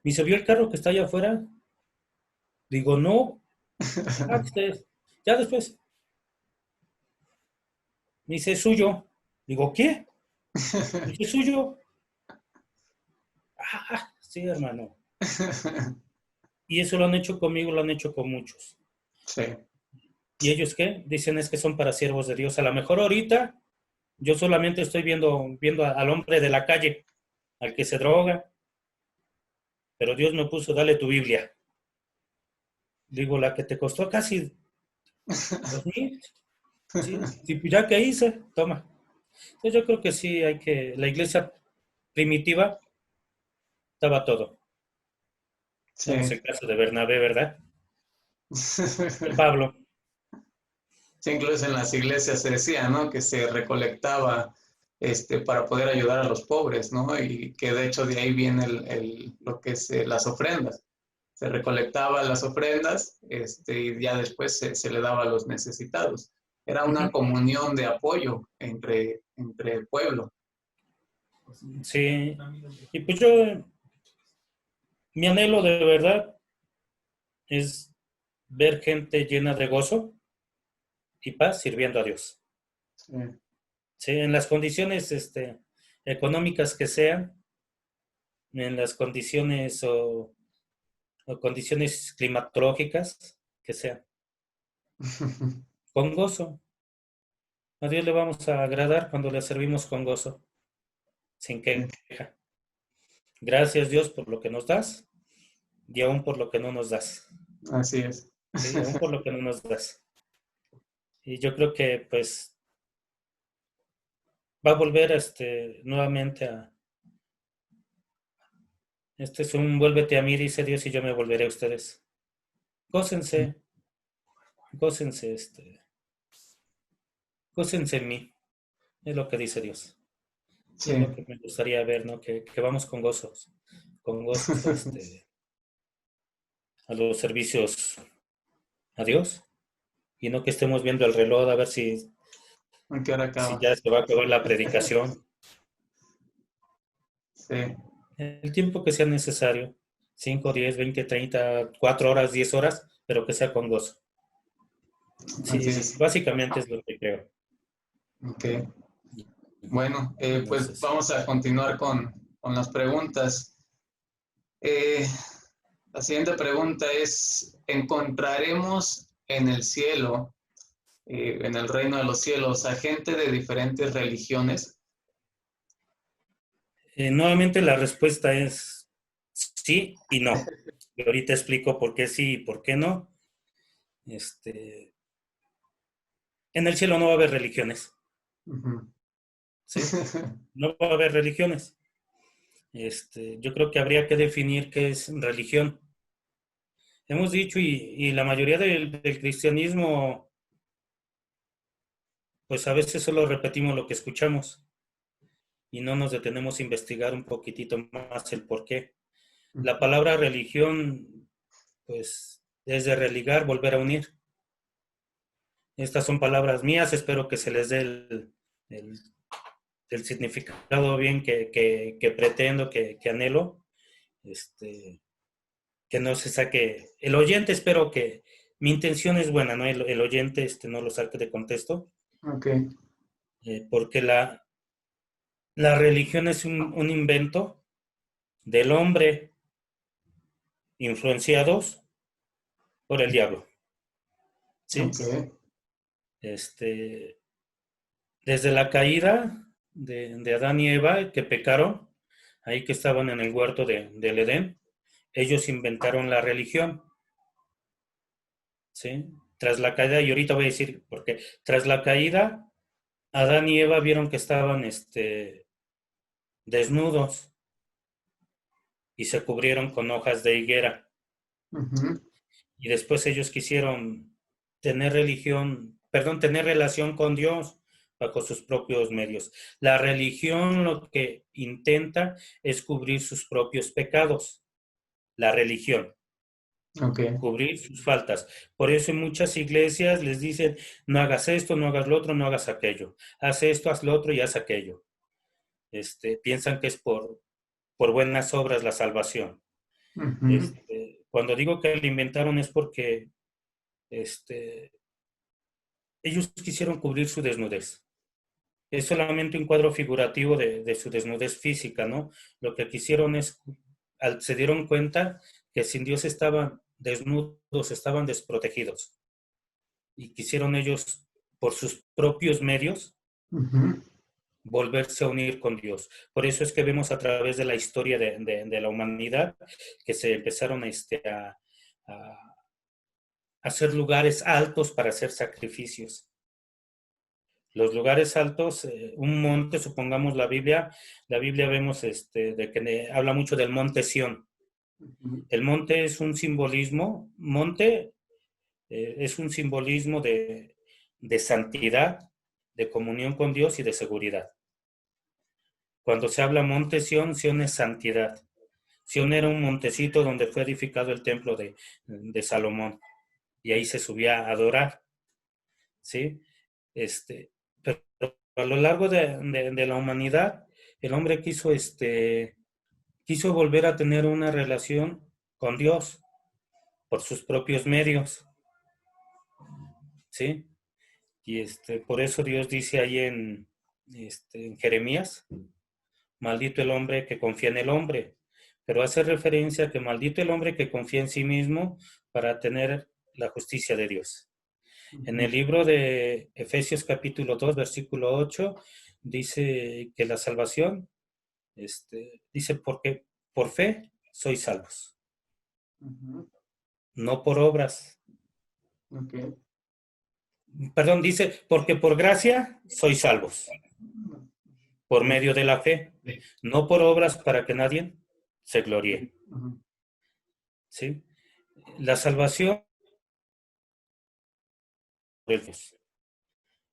Me dice, ¿vio el carro que está allá afuera? Digo, no. Ah, ya después. Me dice, es suyo. Digo, ¿qué? Me dice, es suyo. Ah, sí, hermano. Y eso lo han hecho conmigo, lo han hecho con muchos. Sí. ¿Y ellos qué? Dicen es que son para siervos de Dios. A lo mejor ahorita yo solamente estoy viendo al hombre de la calle, al que se droga, pero Dios me puso, dale tu Biblia. Digo, la que te costó casi 2,000. Sí, sí, pues ya que hice, toma. Entonces yo creo que sí la iglesia primitiva estaba todo. Sí. Vemos el caso de Bernabé, ¿verdad? De Pablo. Sí, incluso en las iglesias se decía, ¿no? Que se recolectaba para poder ayudar a los pobres, ¿no? Y que de hecho de ahí viene lo que es las ofrendas. Se recolectaban las ofrendas y ya después se le daba a los necesitados. Era una Uh-huh. comunión de apoyo entre el pueblo. Sí. Y pues mi anhelo de verdad es ver gente llena de gozo y paz sirviendo a Dios. Sí. Sí, en las condiciones económicas que sean, en las condiciones o condiciones climatológicas que sean, con gozo. A Dios le vamos a agradar cuando le servimos con gozo, sin queja. Gracias Dios por lo que nos das y aún por lo que no nos das. Así es. Sí, aún por lo que no nos das. Y yo creo que pues va a volver nuevamente a... Este es un vuélvete a mí, dice Dios, y yo me volveré a ustedes. Gócense, gócense, gócense en mí, es lo que dice Dios. Y Sí. es lo que me gustaría ver, ¿no? Que vamos con gozo, a los servicios a Dios, y no que estemos viendo el reloj a ver ¿A qué hora si acaba? ya se va a acabar la predicación. Sí. El tiempo que sea necesario, 5, 10, 20, 30, 4 horas, 10 horas, pero que sea con gozo. Así Sí, es. básicamente es lo que creo. Ok. Bueno, No sé pues si. vamos a continuar con las preguntas. Eh, la siguiente pregunta es, ¿encontraremos en el cielo, en el reino de los cielos, a gente de diferentes religiones? Nuevamente la respuesta es sí y no. Y ahorita explico por qué sí y por qué no. Este, en el cielo no va a haber religiones, Ujú. ¿sí? No va a haber religiones. Yo creo que habría que definir qué es religión. Hemos dicho, y la mayoría del cristianismo, pues a veces solo repetimos lo que escuchamos y no nos detenemos a investigar un poquitito más el por qué. La palabra religión, pues, es de religar, volver a unir. Estas son palabras mías, espero que se les dé el, el significado bien que pretendo, que anhelo, que no se saque, el oyente espero que, mi intención es buena, ¿no? El oyente no lo saque de contexto, Ok. porque la religión es un invento del hombre influenciados por el diablo, Ok. ¿sí? Este, Desde la caída de Adán y Eva, que pecaron, ahí que estaban en el huerto del Edén, ellos inventaron la religión, ¿sí? Tras la caída, y ahorita voy a decir por qué, tras la caída, Adán y Eva vieron que estaban desnudos y se cubrieron con hojas de higuera. Ujú. Y después ellos quisieron tener religión, perdón, tener relación con Dios bajo sus propios medios. La religión lo que intenta es cubrir sus propios pecados. La religión, Ok. cubrir sus faltas. Por eso en muchas iglesias les dicen, no hagas esto, no hagas lo otro, no hagas aquello. Haz esto, haz lo otro y haz aquello. Piensan que es por buenas obras la salvación. Ujú. Cuando digo que la inventaron es porque este, ellos quisieron cubrir su desnudez. Es solamente un cuadro figurativo de su desnudez física, ¿no? Lo que quisieron es, se dieron cuenta que sin Dios estaban desnudos, estaban desprotegidos. Y quisieron ellos, por sus propios medios, Ujú. volverse a unir con Dios. Por eso es que vemos a través de la historia de la humanidad que se empezaron a hacer lugares altos para hacer sacrificios. Los lugares altos, un monte, supongamos la Biblia vemos de que habla mucho del monte Sión. Ujú. El monte es un simbolismo, monte es un simbolismo de santidad, de comunión con Dios y de seguridad. Cuando se habla monte Sión, Sión es santidad. Sión era un montecito donde fue edificado el templo de Salomón y ahí se subía a adorar, ¿sí? Pero a lo largo de la humanidad, el hombre quiso volver a tener una relación con Dios por sus propios medios, ¿sí? Y por eso Dios dice ahí en Jeremías, maldito el hombre que confía en el hombre, pero hace referencia a que maldito el hombre que confía en sí mismo para tener la justicia de Dios. En el Ujú. libro de Efesios capítulo 2, versículo 8, dice que la salvación, dice, porque por fe sois salvos, Ujú. no por obras. Ok. Perdón, dice, porque por gracia sois salvos, por Ok. medio de la fe, no por obras para que nadie se gloríe. Ujú. ¿Sí? La salvación,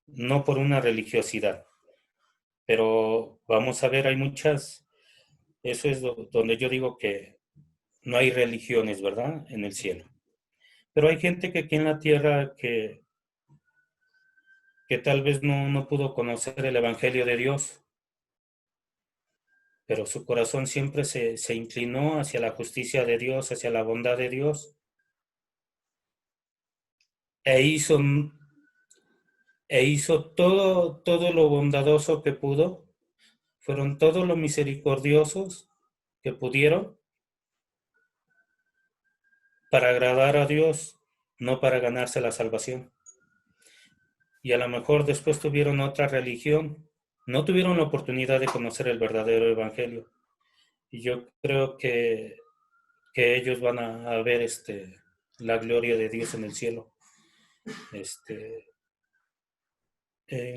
no por una religiosidad. Pero vamos a ver, hay muchas, eso es donde yo digo que no hay religiones, ¿verdad? En el cielo. Pero hay gente que aquí en la tierra que tal vez no pudo conocer el Evangelio de Dios, pero su corazón siempre se inclinó hacia la justicia de Dios, hacia la bondad de Dios, e hizo e hizo todo lo bondadoso que pudo, fueron todos los misericordiosos que pudieron para agradar a Dios, no para ganarse la salvación. Y a lo mejor después tuvieron otra religión, no tuvieron la oportunidad de conocer el verdadero evangelio. Y yo creo que ellos van a ver la gloria de Dios en el cielo.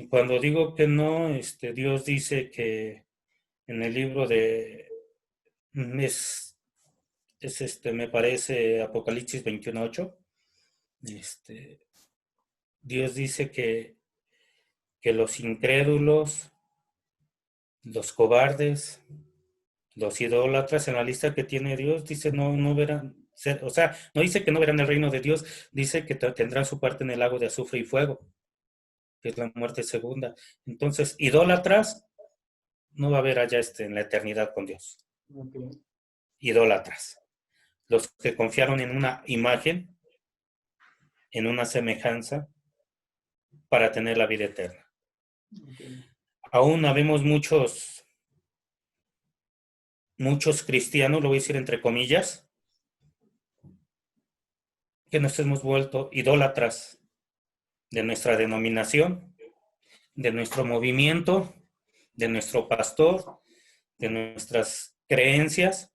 Cuando digo que no, Dios dice que en el libro de me parece Apocalipsis 21:8, Dios dice que los incrédulos, los cobardes, los idólatras, en la lista que tiene Dios, dice no verán, o sea, no dice que no verán el reino de Dios, dice que tendrán su parte en el lago de azufre y fuego, que es la muerte segunda. Entonces, idólatras no va a haber allá en la eternidad con Dios. Okay. Idólatras. Los que confiaron en una imagen, en una semejanza, para tener la vida eterna. Okay. Aún habemos muchos cristianos, lo voy a decir entre comillas, que nos hemos vuelto idólatras de nuestra denominación, de nuestro movimiento, de nuestro pastor, de nuestras creencias,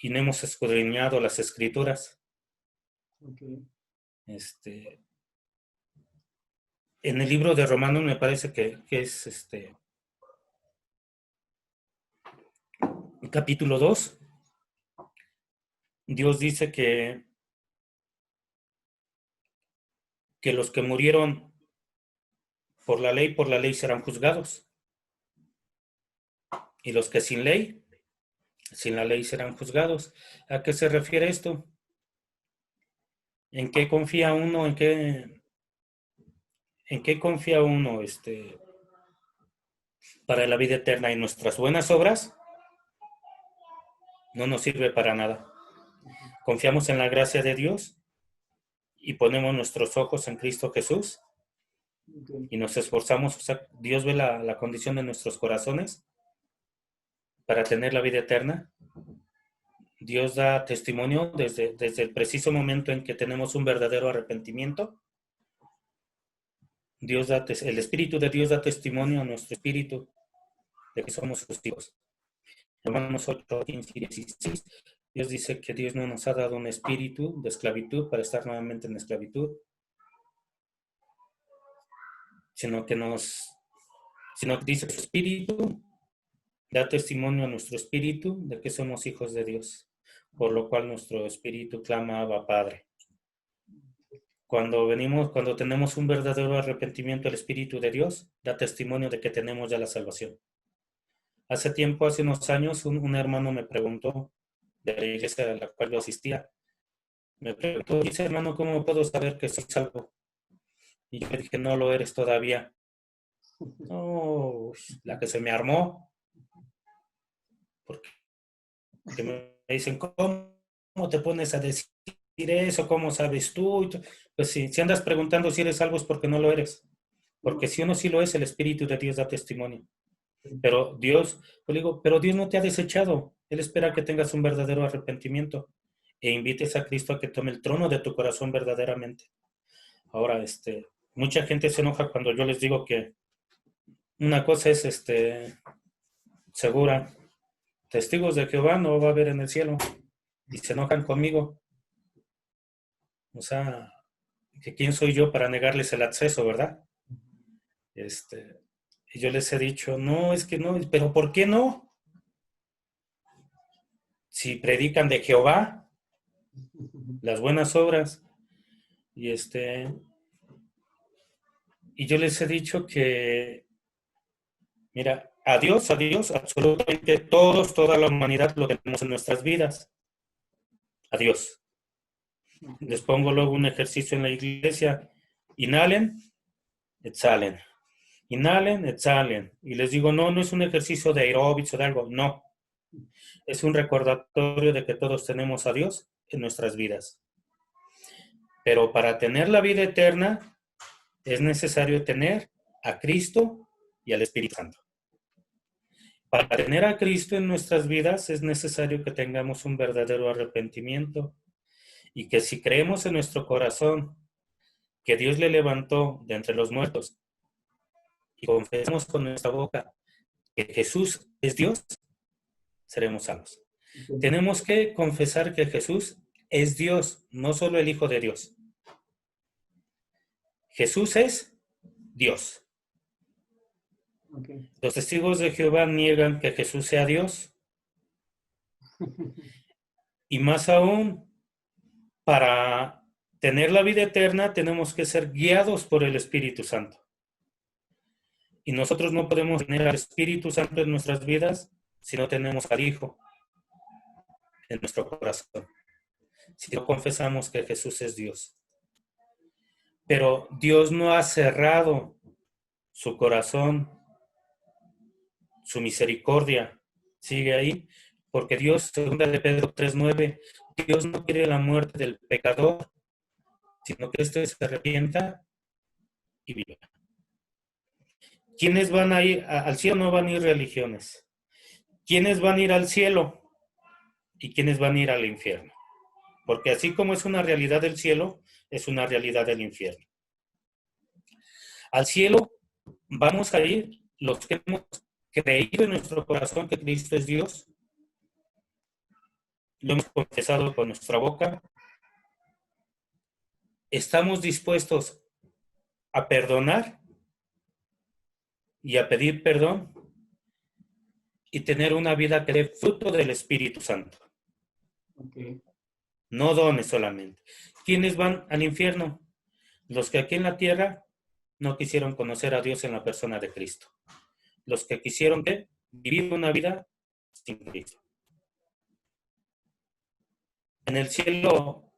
y no hemos escudriñado las escrituras. Okay. En el libro de Romanos me parece que es capítulo 2, Dios dice que los que murieron por la ley serán juzgados. Y los que sin la ley serán juzgados. ¿A qué se refiere esto? ¿En qué confía uno? ¿En qué confía uno para la vida eterna? ¿En nuestras buenas obras? No nos sirve para nada. Confiamos en la gracia de Dios y ponemos nuestros ojos en Cristo Jesús y nos esforzamos. O sea, Dios ve la condición de nuestros corazones para tener la vida eterna. Dios da testimonio desde el preciso momento en que tenemos un verdadero arrepentimiento. El Espíritu de Dios da testimonio a nuestro espíritu de que somos sus hijos. Romanos 8, 15 y 16. Dios dice que Dios no nos ha dado un espíritu de esclavitud para estar nuevamente en esclavitud, sino que dice que su espíritu da testimonio a nuestro espíritu de que somos hijos de Dios, por lo cual nuestro espíritu clama Abba Padre. Cuando tenemos un verdadero arrepentimiento, el Espíritu de Dios da testimonio de que tenemos ya la salvación. Hace unos años, un hermano me preguntó, de la iglesia a la cual yo asistía, me preguntó, dice, hermano, ¿cómo puedo saber que soy salvo? Y yo le dije, no lo eres todavía. No, la que se me armó. Porque me dicen, ¿cómo te pones a decir eso? ¿Cómo sabes tú? Pues si andas preguntando si eres salvo es porque no lo eres. Porque si uno sí lo es, el Espíritu de Dios da testimonio. Pero Dios, pues digo, pero Dios no te ha desechado. Él espera que tengas un verdadero arrepentimiento e invites a Cristo a que tome el trono de tu corazón verdaderamente. Ahora, mucha gente se enoja cuando yo les digo que una cosa es segura. Testigos de Jehová no va a haber en el cielo. Y se enojan conmigo. O sea, que quién soy yo para negarles el acceso, ¿verdad? Y yo les he dicho, no, es que no, pero ¿por qué no? Si predican de Jehová, las buenas obras, y yo les he dicho que, mira, a Dios, absolutamente toda la humanidad lo tenemos en nuestras vidas. A Dios. Les pongo luego un ejercicio en la iglesia. Inhalen, exhalen. Inhalen, exhalen. Y les digo, no es un ejercicio de aeróbics o de algo, no. Es un recordatorio de que todos tenemos a Dios en nuestras vidas. Pero para tener la vida eterna, es necesario tener a Cristo y al Espíritu Santo. Para tener a Cristo en nuestras vidas es necesario que tengamos un verdadero arrepentimiento y que si creemos en nuestro corazón que Dios le levantó de entre los muertos y confesamos con nuestra boca que Jesús es Dios, seremos salvos. Tenemos que confesar que Jesús es Dios, no solo el Hijo de Dios. Jesús es Dios. Okay. Los testigos de Jehová niegan que Jesús sea Dios. Y más aún, para tener la vida eterna tenemos que ser guiados por el Espíritu Santo. Y nosotros no podemos tener al Espíritu Santo en nuestras vidas si no tenemos al Hijo en nuestro corazón, si no confesamos que Jesús es Dios. Pero Dios no ha cerrado su corazón, su misericordia sigue ahí, porque Dios, segunda de Pedro 3:9, Dios no quiere la muerte del pecador, sino que éste se arrepienta y viva. ¿Quiénes van a ir al cielo? No van a ir religiones. ¿Quiénes van a ir al cielo? ¿Y quiénes van a ir al infierno? Porque así como es una realidad del cielo, es una realidad del infierno. Al cielo vamos a ir los que hemos creído en nuestro corazón que Cristo es Dios, lo hemos confesado con nuestra boca, estamos dispuestos a perdonar y a pedir perdón y tener una vida que dé fruto del Espíritu Santo. Okay. No dones solamente. ¿Quiénes van al infierno? Los que aquí en la tierra no quisieron conocer a Dios en la persona de Cristo. Los que quisieron vivir una vida sin Cristo. En el cielo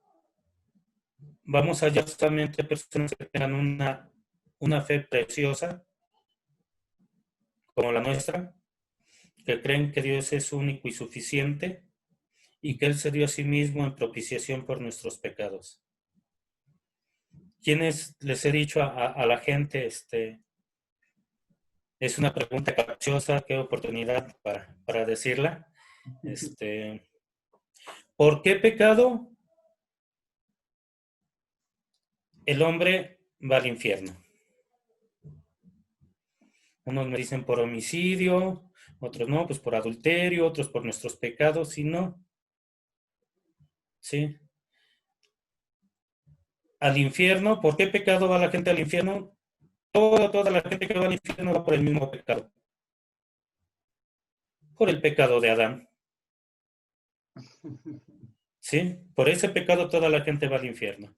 vamos a hallar solamente personas que tengan una fe preciosa, como la nuestra, que creen que Dios es único y suficiente y que Él se dio a sí mismo en propiciación por nuestros pecados. ¿Quiénes les he dicho a la gente, es una pregunta capciosa, qué oportunidad para decirla? ¿Por qué pecado el hombre va al infierno? Unos me dicen por homicidio, otros no, pues por adulterio, otros por nuestros pecados, y no. Sí. Al infierno, ¿por qué pecado va la gente al infierno? Toda la gente que va al infierno va por el mismo pecado. Por el pecado de Adán. ¿Sí? Por ese pecado toda la gente va al infierno.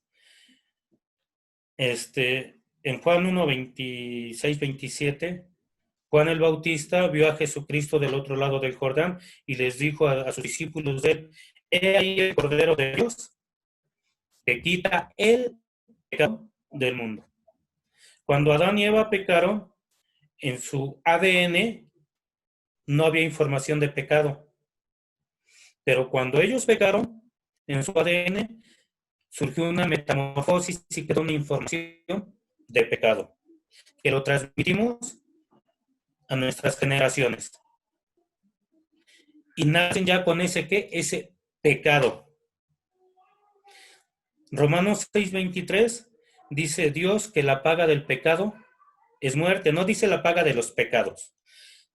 En Juan 1, 26, 27, Juan el Bautista vio a Jesucristo del otro lado del Jordán y les dijo a sus discípulos de él, he ahí el Cordero de Dios que quita el pecado del mundo. Cuando Adán y Eva pecaron, en su ADN no había información de pecado. Pero cuando ellos pecaron, en su ADN surgió una metamorfosis y quedó una información de pecado, que lo transmitimos a nuestras generaciones. Y nacen ya con ese pecado. Romanos 6:23 dice Dios que la paga del pecado es muerte. No dice la paga de los pecados.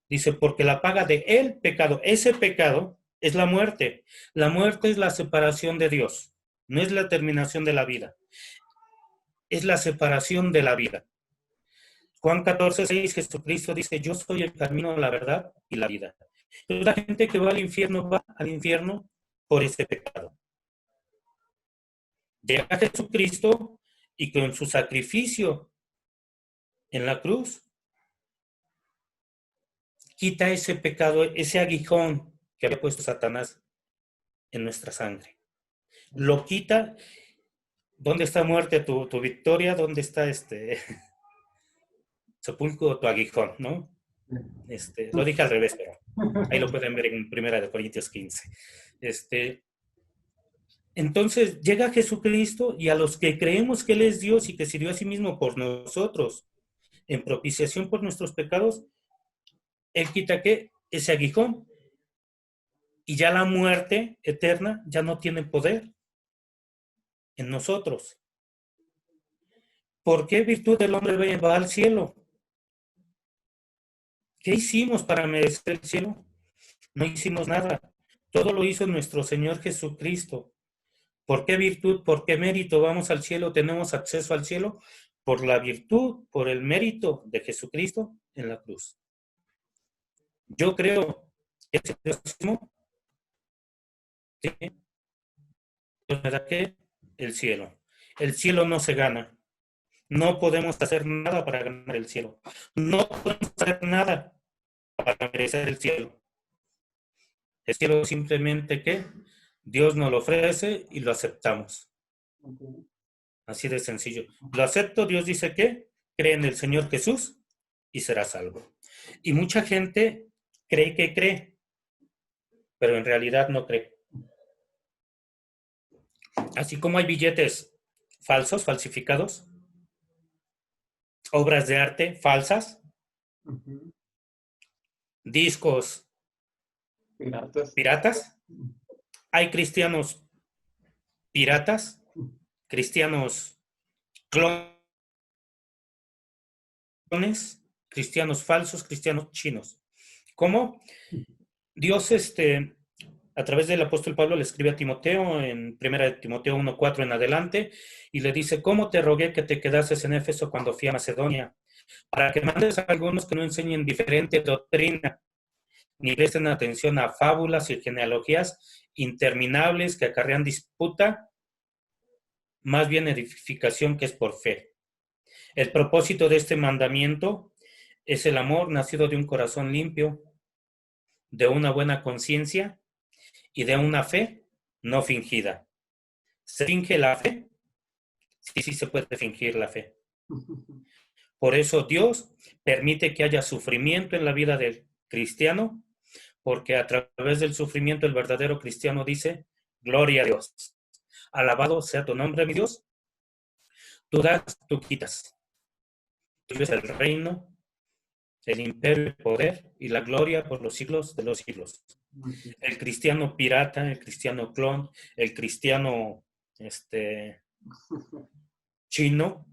Dice, porque la paga de el pecado, ese pecado es la muerte. La muerte es la separación de Dios. No es la terminación de la vida. Es la separación de la vida. Juan 14:6, Jesucristo dice, yo soy el camino, la verdad y la vida. Entonces, la gente que va al infierno por ese pecado. Llega a Jesucristo y con su sacrificio en la cruz, quita ese pecado, ese aguijón que había puesto Satanás en nuestra sangre. Lo quita. ¿Dónde está muerte tu victoria? ¿Dónde está sepulcro tu aguijón? ¿No? Lo dije al revés, pero ahí lo pueden ver en 1 Corintios 15. Entonces llega Jesucristo y a los que creemos que Él es Dios y que se dio a sí mismo por nosotros en propiciación por nuestros pecados, Él quita ¿qué? Ese aguijón, y ya la muerte eterna ya no tiene poder en nosotros. ¿Por qué virtud el hombre va al cielo? ¿Qué hicimos para merecer el cielo? No hicimos nada. Todo lo hizo nuestro Señor Jesucristo. ¿Por qué virtud, por qué mérito vamos al cielo? ¿Tenemos acceso al cielo? Por la virtud, por el mérito de Jesucristo en la cruz. Yo creo que ese Dios mismo, ¿sí? Dios me da ¿qué? El cielo. El cielo no se gana. No podemos hacer nada para ganar el cielo. No podemos hacer nada para merecer el cielo. El cielo simplemente que Dios nos lo ofrece y lo aceptamos. Así de sencillo. Lo acepto, Dios dice que cree en el Señor Jesús y será salvo. Y mucha gente cree que cree, pero en realidad no cree. Así como hay billetes falsos, falsificados, obras de arte falsas, discos piratas, hay cristianos piratas, cristianos clones, cristianos falsos, cristianos chinos. ¿Cómo? Dios, a través del apóstol Pablo le escribe a Timoteo en 1 Timoteo 1:4 en adelante y le dice, ¿cómo te rogué que te quedases en Éfeso cuando fui a Macedonia? Para que mandes a algunos que no enseñen diferente doctrina, ni presten atención a fábulas y genealogías interminables que acarrean disputa, más bien edificación que es por fe. El propósito de este mandamiento es el amor nacido de un corazón limpio, de una buena conciencia y de una fe no fingida. ¿Se finge la fe? Sí, sí se puede fingir la fe. Por eso Dios permite que haya sufrimiento en la vida del cristiano, porque a través del sufrimiento el verdadero cristiano dice, gloria a Dios. Alabado sea tu nombre, mi Dios. Tú das, tú quitas. Tú eres el reino, el imperio, el poder y la gloria por los siglos de los siglos. El cristiano pirata, el cristiano clon, el cristiano chino,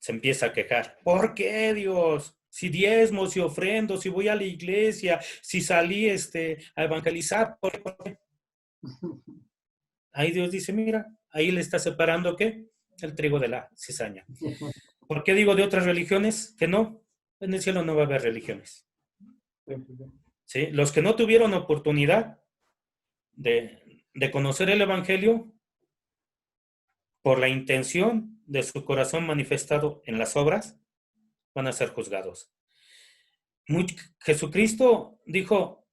se empieza a quejar. ¿Por qué, Dios? Si diezmo, si ofrendo, si voy a la iglesia, si salí a evangelizar, ¿por qué? Ahí Dios dice, mira, ahí le está separando ¿qué? El trigo de la cizaña. ¿Por qué digo de otras religiones que no? En el cielo no va a haber religiones. ¿Sí? Los que no tuvieron oportunidad de conocer el Evangelio por la intención de su corazón manifestado en las obras, van a ser juzgados. Jesucristo dijo,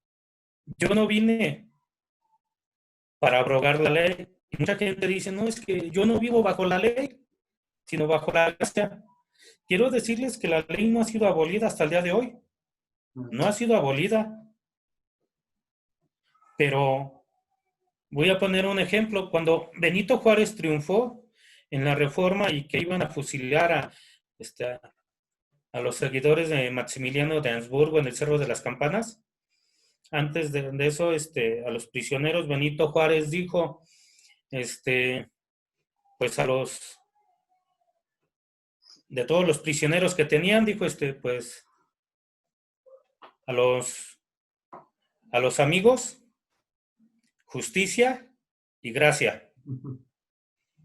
yo no vine para abrogar la ley. Y mucha gente dice, no, es que yo no vivo bajo la ley, sino bajo la gracia. Quiero decirles que la ley no ha sido abolida hasta el día de hoy. No ha sido abolida. Pero voy a poner un ejemplo. Cuando Benito Juárez triunfó en la Reforma y que iban a fusilar a los seguidores de Maximiliano de Habsburgo en el Cerro de las Campanas, antes de eso, a los prisioneros, Benito Juárez dijo, pues de todos los prisioneros que tenían, dijo, pues, a los amigos, justicia y gracia.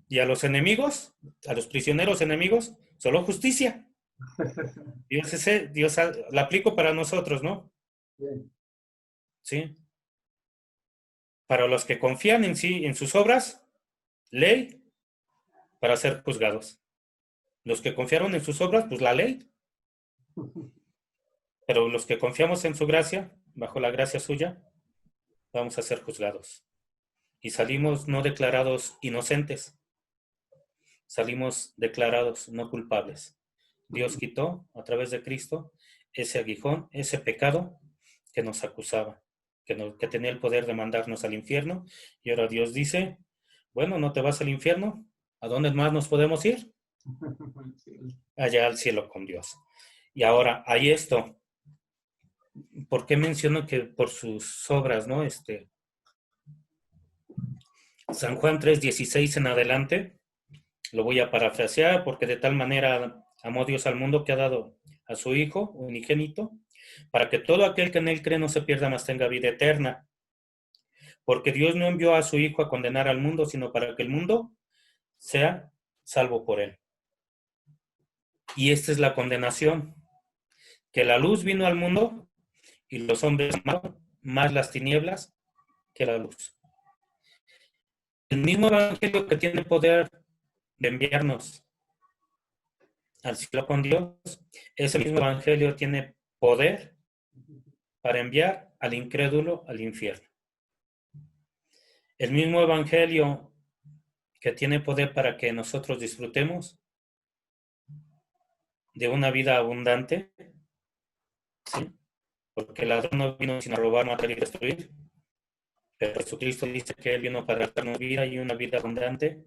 Y a los enemigos, a los prisioneros enemigos, solo justicia. Dios la aplico para nosotros, ¿no? Sí. Para los que confían en sí, en sus obras, ley para ser juzgados. Los que confiaron en sus obras, pues la ley. Pero los que confiamos en su gracia, bajo la gracia suya, vamos a ser juzgados. Y salimos no declarados inocentes, salimos declarados no culpables. Dios quitó a través de Cristo ese aguijón, ese pecado que nos acusaba, que tenía el poder de mandarnos al infierno. Y ahora Dios dice, Bueno, no te vas al infierno. ¿A dónde más nos podemos ir? Allá al cielo con Dios. Y ahora, hay esto. ¿Por qué menciono que por sus obras, no? San Juan 3:16 en adelante, lo voy a parafrasear, porque de tal manera amó Dios al mundo que ha dado a su Hijo unigénito, para que todo aquel que en él cree no se pierda, mas tenga vida eterna. Porque Dios no envió a su Hijo a condenar al mundo, sino para que el mundo sea salvo por él. Y esta es la condenación, que la luz vino al mundo y los hombres amaron más las tinieblas que la luz. El mismo evangelio que tiene poder de enviarnos al cielo con Dios, ese mismo evangelio tiene poder para enviar al incrédulo al infierno. El mismo evangelio que tiene poder para que nosotros disfrutemos de una vida abundante, ¿sí? Porque el ladrón no vino sino a robar, matar y destruir, pero Jesucristo dice que Él vino para darnos vida y una vida abundante.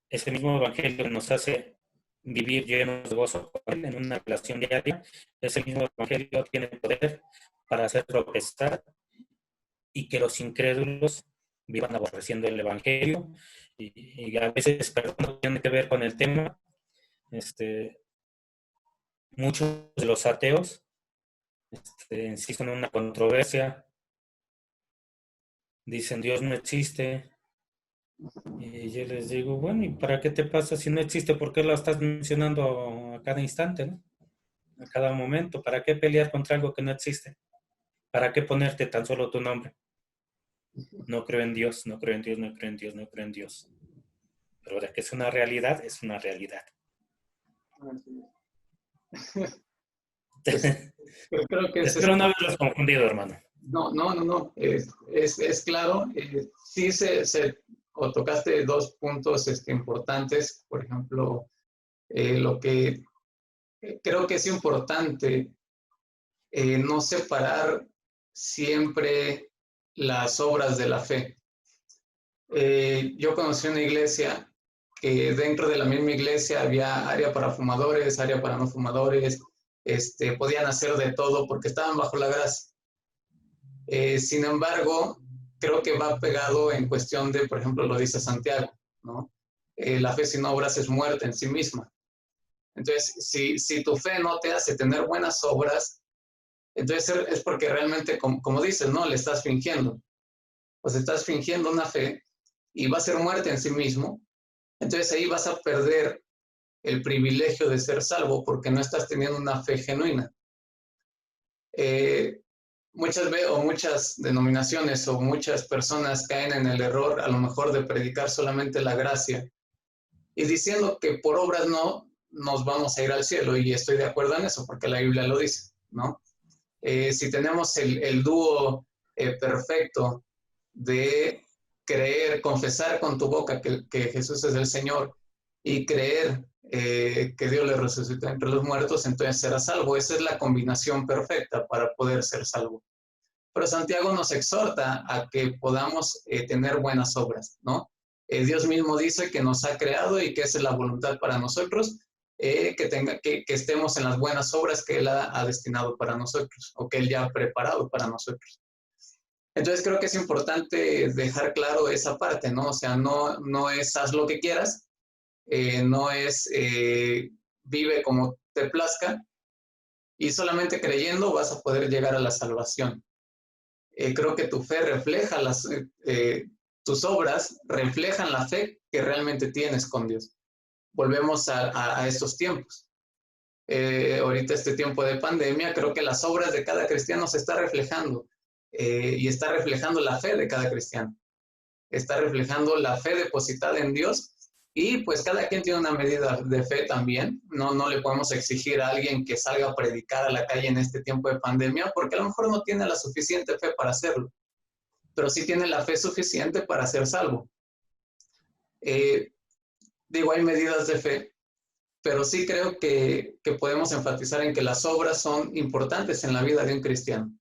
Ese mismo evangelio nos hace vivir llenos de gozo con Él en una relación diaria. Ese mismo evangelio tiene poder para hacer tropezar y que los incrédulos vivan aborreciendo el evangelio. Y a veces, perdón, no tiene que ver con el tema, muchos de los ateos insisten en una controversia, dicen Dios no existe, y yo les digo, bueno, ¿y para qué te pasa si no existe? ¿Por qué lo estás mencionando a cada instante, ¿no? A cada momento? ¿Para qué pelear contra algo que no existe? ¿Para qué ponerte tan solo tu nombre? No creo en Dios, no creo en Dios, no creo en Dios, no creo en Dios. Pero de que es una realidad, es una realidad. Pues, creo que Espero no haberlos confundido, hermano. No. Es claro. Sí o tocaste dos puntos importantes. Por ejemplo, lo que creo que es importante, no separar siempre las obras de la fe. Yo conocí una iglesia que dentro de la misma iglesia había área para fumadores, área para no fumadores, podían hacer de todo porque estaban bajo la gracia. Sin embargo, creo que va pegado en cuestión de, por ejemplo, lo dice Santiago, ¿no? La fe sin obras es muerte en sí misma. Entonces, si tu fe no te hace tener buenas obras, entonces es porque realmente, como dices, ¿no? Le estás fingiendo. Pues estás fingiendo una fe y va a ser muerte en sí mismo. Entonces ahí vas a perder el privilegio de ser salvo porque no estás teniendo una fe genuina. Muchas denominaciones o muchas personas caen en el error a lo mejor de predicar solamente la gracia y diciendo que por obras no nos vamos a ir al cielo, y estoy de acuerdo en eso porque la Biblia lo dice, ¿no? Si tenemos el dúo perfecto de creer, confesar con tu boca que Jesús es el Señor y creer que Dios le resucitó entre los muertos, entonces serás salvo. Esa es la combinación perfecta para poder ser salvo. Pero Santiago nos exhorta a que podamos tener buenas obras, ¿no? Dios mismo dice que nos ha creado y que esa es la voluntad para nosotros, que estemos en las buenas obras que Él ha destinado para nosotros o que Él ya ha preparado para nosotros. Entonces creo que es importante dejar claro esa parte, ¿no? O sea, no es haz lo que quieras, no es vive como te plazca, y solamente creyendo vas a poder llegar a la salvación. Creo que tu fe refleja tus obras reflejan la fe que realmente tienes con Dios. Volvemos a estos tiempos. Ahorita este tiempo de pandemia, creo que las obras de cada cristiano se está reflejando, y está reflejando la fe de cada cristiano. Está reflejando la fe depositada en Dios, y pues cada quien tiene una medida de fe también. No le podemos exigir a alguien que salga a predicar a la calle en este tiempo de pandemia porque a lo mejor no tiene la suficiente fe para hacerlo, pero sí tiene la fe suficiente para ser salvo. Digo, hay medidas de fe, pero sí creo que podemos enfatizar en que las obras son importantes en la vida de un cristiano.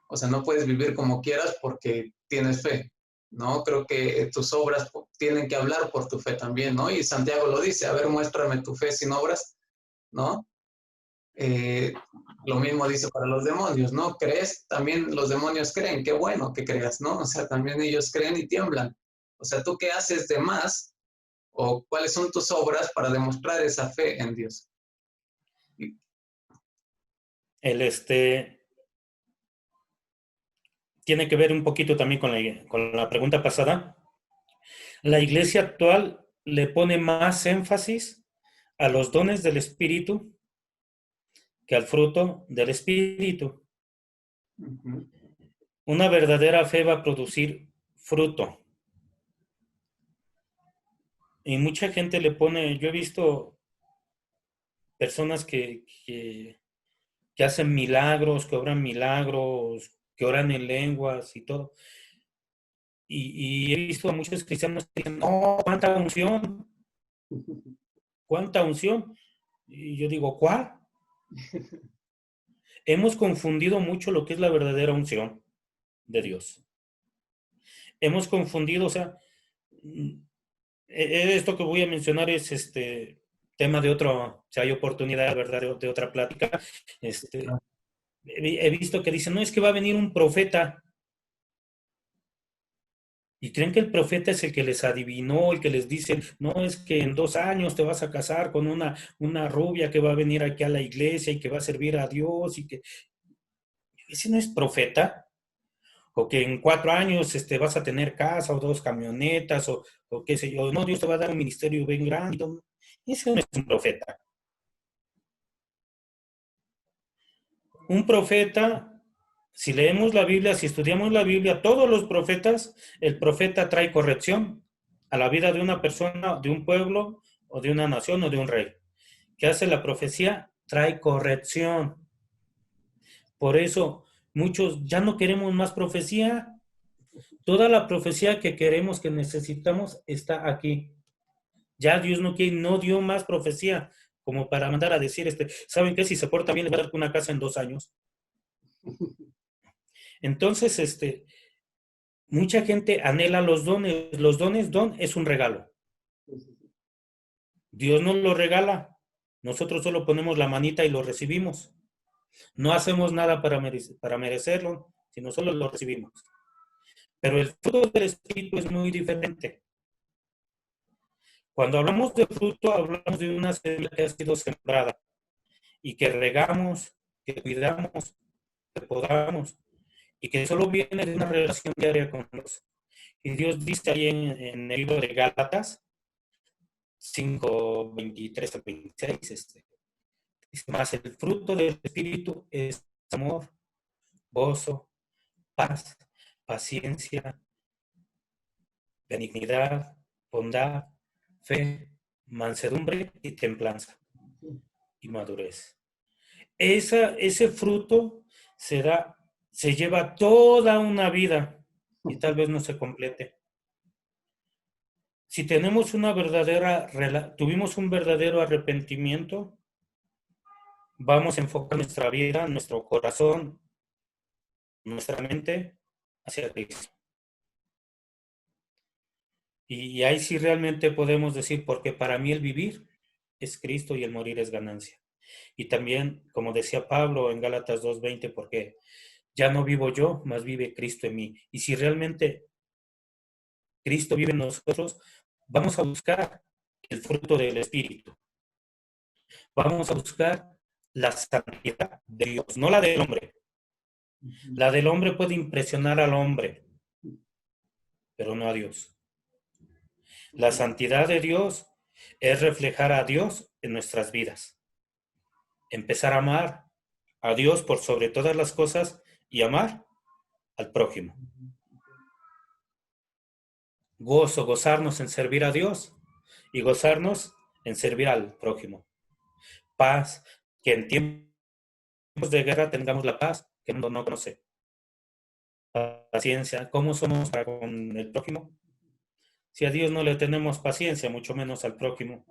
O sea, no puedes vivir como quieras porque tienes fe. ¿no? Creo que tus obras tienen que hablar por tu fe también, ¿no? Y Santiago lo dice, a ver, muéstrame tu fe sin obras, ¿no? Eh, lo mismo dice para los demonios, ¿no? ¿Crees? También los demonios creen, qué bueno que creas, ¿no? O sea, también ellos creen y tiemblan. O sea, ¿tú qué haces de más o cuáles son tus obras para demostrar esa fe en Dios? El tiene que ver un poquito también con la pregunta pasada. La iglesia actual le pone más énfasis a los dones del Espíritu que al fruto del Espíritu. Uh-huh. Una verdadera fe va a producir fruto. Y mucha gente le pone, yo he visto personas que hacen milagros, que obran milagros, que oran en lenguas y todo. Y he visto a muchos cristianos que dicen, no, cuánta unción, cuánta unción. Y yo digo, ¿cuál? Hemos confundido mucho lo que es la verdadera unción de Dios. Hemos confundido, o sea, esto que voy a mencionar es tema de otro, si hay oportunidad, ¿verdad?, de otra plática. He visto que dicen, no, es que va a venir un profeta. Y creen que el profeta es el que les adivinó, el que les dice, no, es que en 2 años te vas a casar con una rubia que va a venir aquí a la iglesia y que va a servir a Dios y que ese no es profeta. O que en 4 años vas a tener casa o 2 camionetas o qué sé yo. No, Dios te va a dar un ministerio bien grande. Ese no es un profeta. Un profeta, si leemos la Biblia, si estudiamos la Biblia, todos los profetas, el profeta trae corrección a la vida de una persona, de un pueblo, o de una nación, o de un rey. ¿Qué hace la profecía? Trae corrección. Por eso, muchos ya no queremos más profecía. Toda la profecía que queremos, que necesitamos, está aquí. Ya Dios no dio más profecía como para mandar a decir, ¿saben qué? Si se porta bien, les va a dar una casa en 2 años. Entonces, mucha gente anhela los dones. Los dones, don es un regalo. Dios nos lo regala. Nosotros solo ponemos la manita y lo recibimos. No hacemos nada para merecerlo, sino solo lo recibimos. Pero el fruto del Espíritu es muy diferente. Cuando hablamos de fruto, hablamos de una semilla que ha sido sembrada y que regamos, que cuidamos, que podamos y que solo viene de una relación diaria con Dios. Y Dios dice ahí en el libro de Gálatas 5, 23 al 26, dice más, el fruto del Espíritu es amor, gozo, paz, paciencia, benignidad, bondad, fe, mansedumbre y templanza y madurez. Ese fruto se lleva toda una vida y tal vez no se complete. Si tuvimos un verdadero arrepentimiento, vamos a enfocar nuestra vida, nuestro corazón, nuestra mente hacia Cristo. Y ahí sí realmente podemos decir, porque para mí el vivir es Cristo y el morir es ganancia. Y también, como decía Pablo en Gálatas 2:20, porque ya no vivo yo, mas vive Cristo en mí. Y si realmente Cristo vive en nosotros, vamos a buscar el fruto del Espíritu. Vamos a buscar la santidad de Dios, no la del hombre. La del hombre puede impresionar al hombre, pero no a Dios. La santidad de Dios es reflejar a Dios en nuestras vidas. Empezar a amar a Dios por sobre todas las cosas y amar al prójimo. Gozarnos en servir a Dios y gozarnos en servir al prójimo. Paz, que en tiempos de guerra tengamos la paz que el mundo no conoce. Paciencia, ¿cómo somos para con el prójimo? Si a Dios no le tenemos paciencia, mucho menos al prójimo.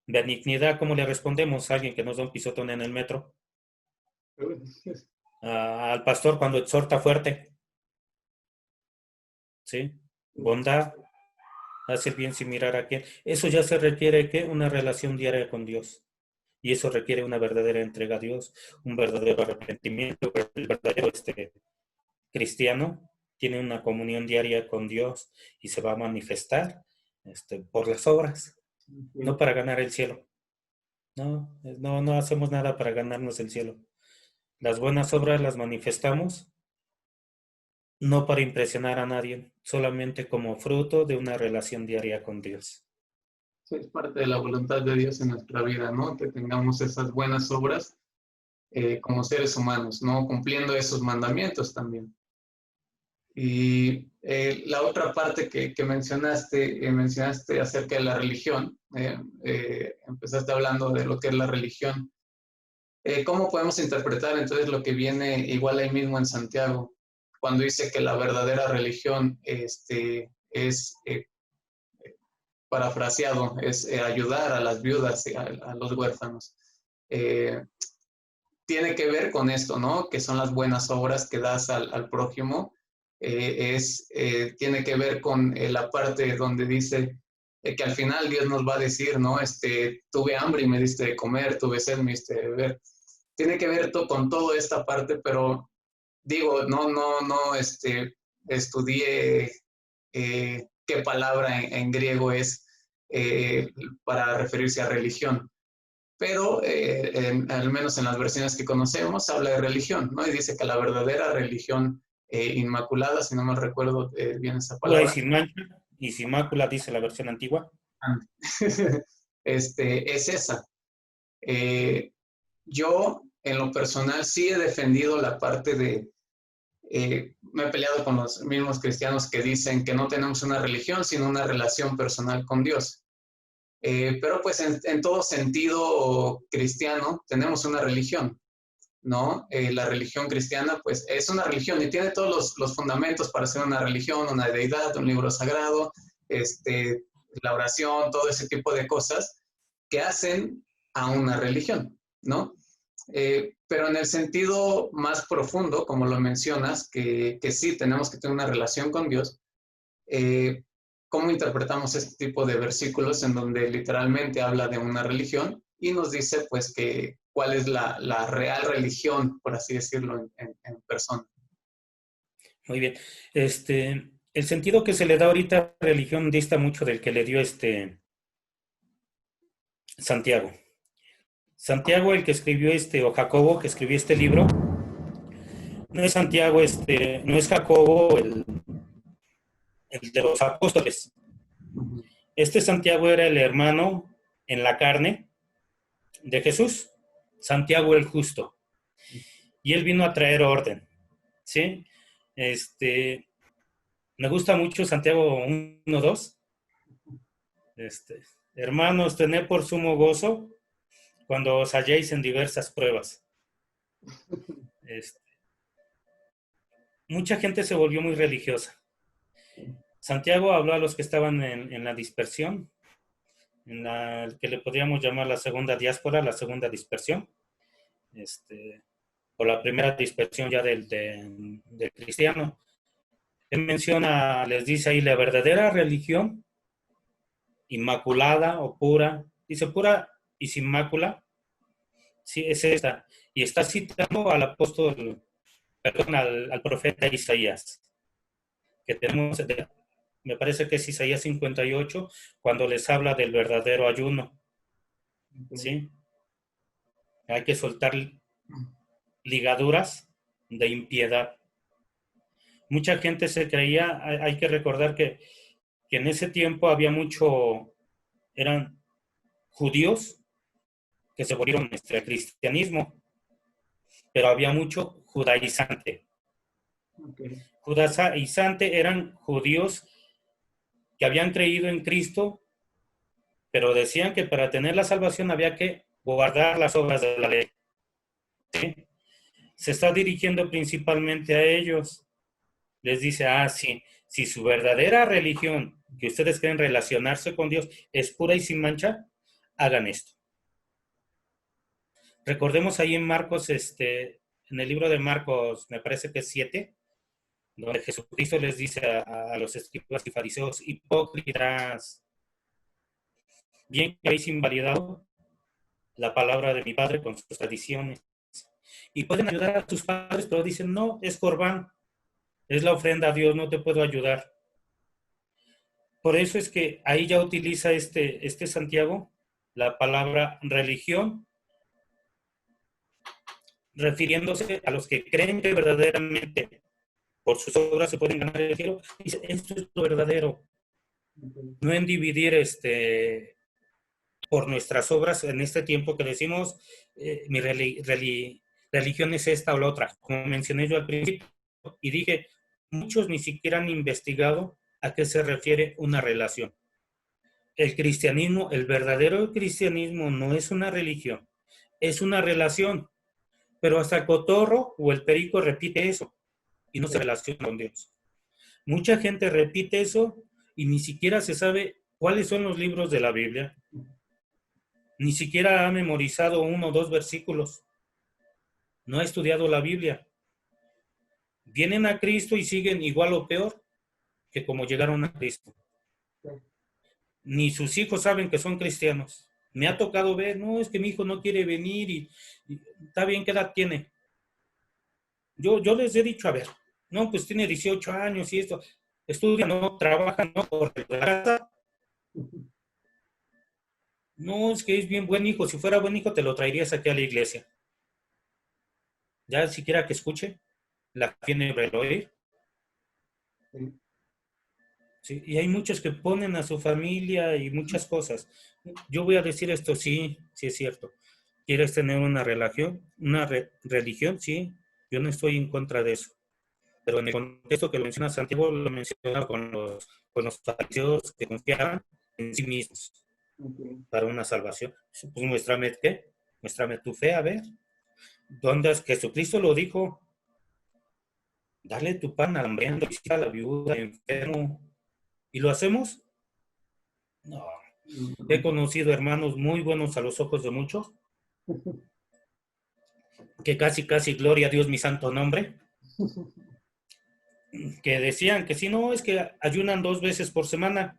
Benignidad, ¿cómo le respondemos a alguien que nos da un pisotón en el metro? Al pastor cuando exhorta fuerte. ¿sí? Bondad, hacer bien sin mirar a quién. Eso ya se requiere, ¿qué? Una relación diaria con Dios. Y eso requiere una verdadera entrega a Dios, un verdadero arrepentimiento. El verdadero cristiano tiene una comunión diaria con Dios y se va a manifestar por las obras, no para ganar el cielo. No, no hacemos nada para ganarnos el cielo. Las buenas obras las manifestamos no para impresionar a nadie, solamente como fruto de una relación diaria con Dios. Sí, es parte de la voluntad de Dios en nuestra vida, ¿no? Que tengamos esas buenas obras como seres humanos, ¿no? Cumpliendo esos mandamientos también. Y la otra parte que mencionaste acerca de la religión, empezaste hablando de lo que es la religión. ¿Cómo podemos interpretar entonces lo que viene igual ahí mismo en Santiago, cuando dice que la verdadera religión es, parafraseado, es ayudar a las viudas y a los huérfanos? Eh, Tiene que ver con esto, ¿no? Que son las buenas obras que das al prójimo. Tiene que ver con la parte donde dice que al final Dios nos va a decir, ¿no? Tuve hambre y me diste de comer, tuve sed y me diste de beber. Tiene que ver con toda esta parte, pero digo, no, estudié qué palabra en griego es para referirse a religión, pero al menos en las versiones que conocemos habla de religión, ¿no? Y dice que la verdadera religión inmaculada, si no mal recuerdo bien esa Pura y palabra, sin mancha y sin mácula, dice la versión antigua. es esa. Yo, en lo personal, sí he defendido la parte de, me he peleado con los mismos cristianos que dicen que no tenemos una religión, sino una relación personal con Dios. Pero pues en todo sentido cristiano tenemos una religión, ¿no? La religión cristiana pues es una religión y tiene todos los fundamentos para ser una religión, una deidad, un libro sagrado, la oración, todo ese tipo de cosas que hacen a una religión, ¿no? Pero en el sentido más profundo, como lo mencionas, que sí tenemos que tener una relación con Dios, eh, ¿cómo interpretamos este tipo de versículos en donde literalmente habla de una religión y nos dice pues que cuál es la real religión, por así decirlo, en persona? Muy bien. El sentido que se le da ahorita a la religión dista mucho del que le dio Santiago. Santiago, el que escribió o Jacobo, que escribió este libro, no es Santiago, no es Jacobo, el de los apóstoles. Este Santiago era el hermano en la carne de Jesús, Santiago el justo. Y él vino a traer orden, ¿sí? Me gusta mucho Santiago 1:2. Hermanos, tened por sumo gozo cuando os halléis en diversas pruebas. Mucha gente se volvió muy religiosa. Santiago habló a los que estaban en la dispersión, en la que le podríamos llamar la segunda diáspora, la segunda dispersión, o la primera dispersión ya del cristiano. Él menciona, les dice ahí, la verdadera religión, inmaculada o pura, dice pura y sin mácula, sí, es esta. Y está citando al apóstol, perdón, al profeta Isaías, que tenemos, me parece que es Isaías 58, cuando les habla del verdadero ayuno, ¿sí? Hay que soltar ligaduras de impiedad. Mucha gente se creía, hay que recordar que en ese tiempo había eran judíos que se volvieron al cristianismo, pero había mucho judaizante. Okay. Judaizante eran judíos que habían creído en Cristo, pero decían que para tener la salvación había que guardar las obras de la ley. ¿Sí? Se está dirigiendo principalmente a ellos. Les dice, sí, si su verdadera religión, que ustedes quieren relacionarse con Dios, es pura y sin mancha, hagan esto. Recordemos ahí en Marcos, en el libro de Marcos, me parece que es 7, donde Jesucristo les dice a los escribas y fariseos, hipócritas, bien que habéis invalidado la palabra de mi Padre con sus tradiciones. Y pueden ayudar a sus padres, pero dicen, no, es Corbán, es la ofrenda a Dios, no te puedo ayudar. Por eso es que ahí ya utiliza este Santiago la palabra religión, refiriéndose a los que creen que verdaderamente por sus obras se pueden ganar el cielo. Dice, esto es lo verdadero. No en dividir por nuestras obras en este tiempo que decimos mi religión es esta o la otra. Como mencioné yo al principio y dije, muchos ni siquiera han investigado a qué se refiere una relación. El cristianismo, el verdadero cristianismo no es una religión, es una relación. Pero hasta el cotorro o el perico repite eso y no se relaciona con Dios. Mucha gente repite eso y ni siquiera se sabe cuáles son los libros de la Biblia. Ni siquiera ha memorizado 1 o 2 versículos. No ha estudiado la Biblia. Vienen a Cristo y siguen igual o peor que como llegaron a Cristo. Ni sus hijos saben que son cristianos. Me ha tocado ver, no, es que mi hijo no quiere venir y está bien, ¿qué edad tiene? Yo les he dicho, a ver, no, pues tiene 18 años y esto, estudia, no, trabaja, no, por la casa. No, es que es bien buen hijo, si fuera buen hijo te lo traerías aquí a la iglesia. Ya siquiera que escuche, la tiene que oír. Sí, y hay muchos que ponen a su familia y muchas cosas. Yo voy a decir esto, sí, sí es cierto. ¿Quieres tener una religión? Sí, yo no estoy en contra de eso. Pero en el contexto que lo menciona Santiago, lo menciona con los fariseos que confiaban en sí mismos para una salvación. Pues muéstrame qué, muéstrame tu fe, a ver. ¿Dónde es? Jesucristo lo dijo, dale tu pan al hambriento, visita a la viuda, al enfermo. ¿Y lo hacemos? No. He conocido hermanos muy buenos a los ojos de muchos, que casi gloria a Dios mi santo nombre, que decían que si no, es que ayunan 2 veces por semana.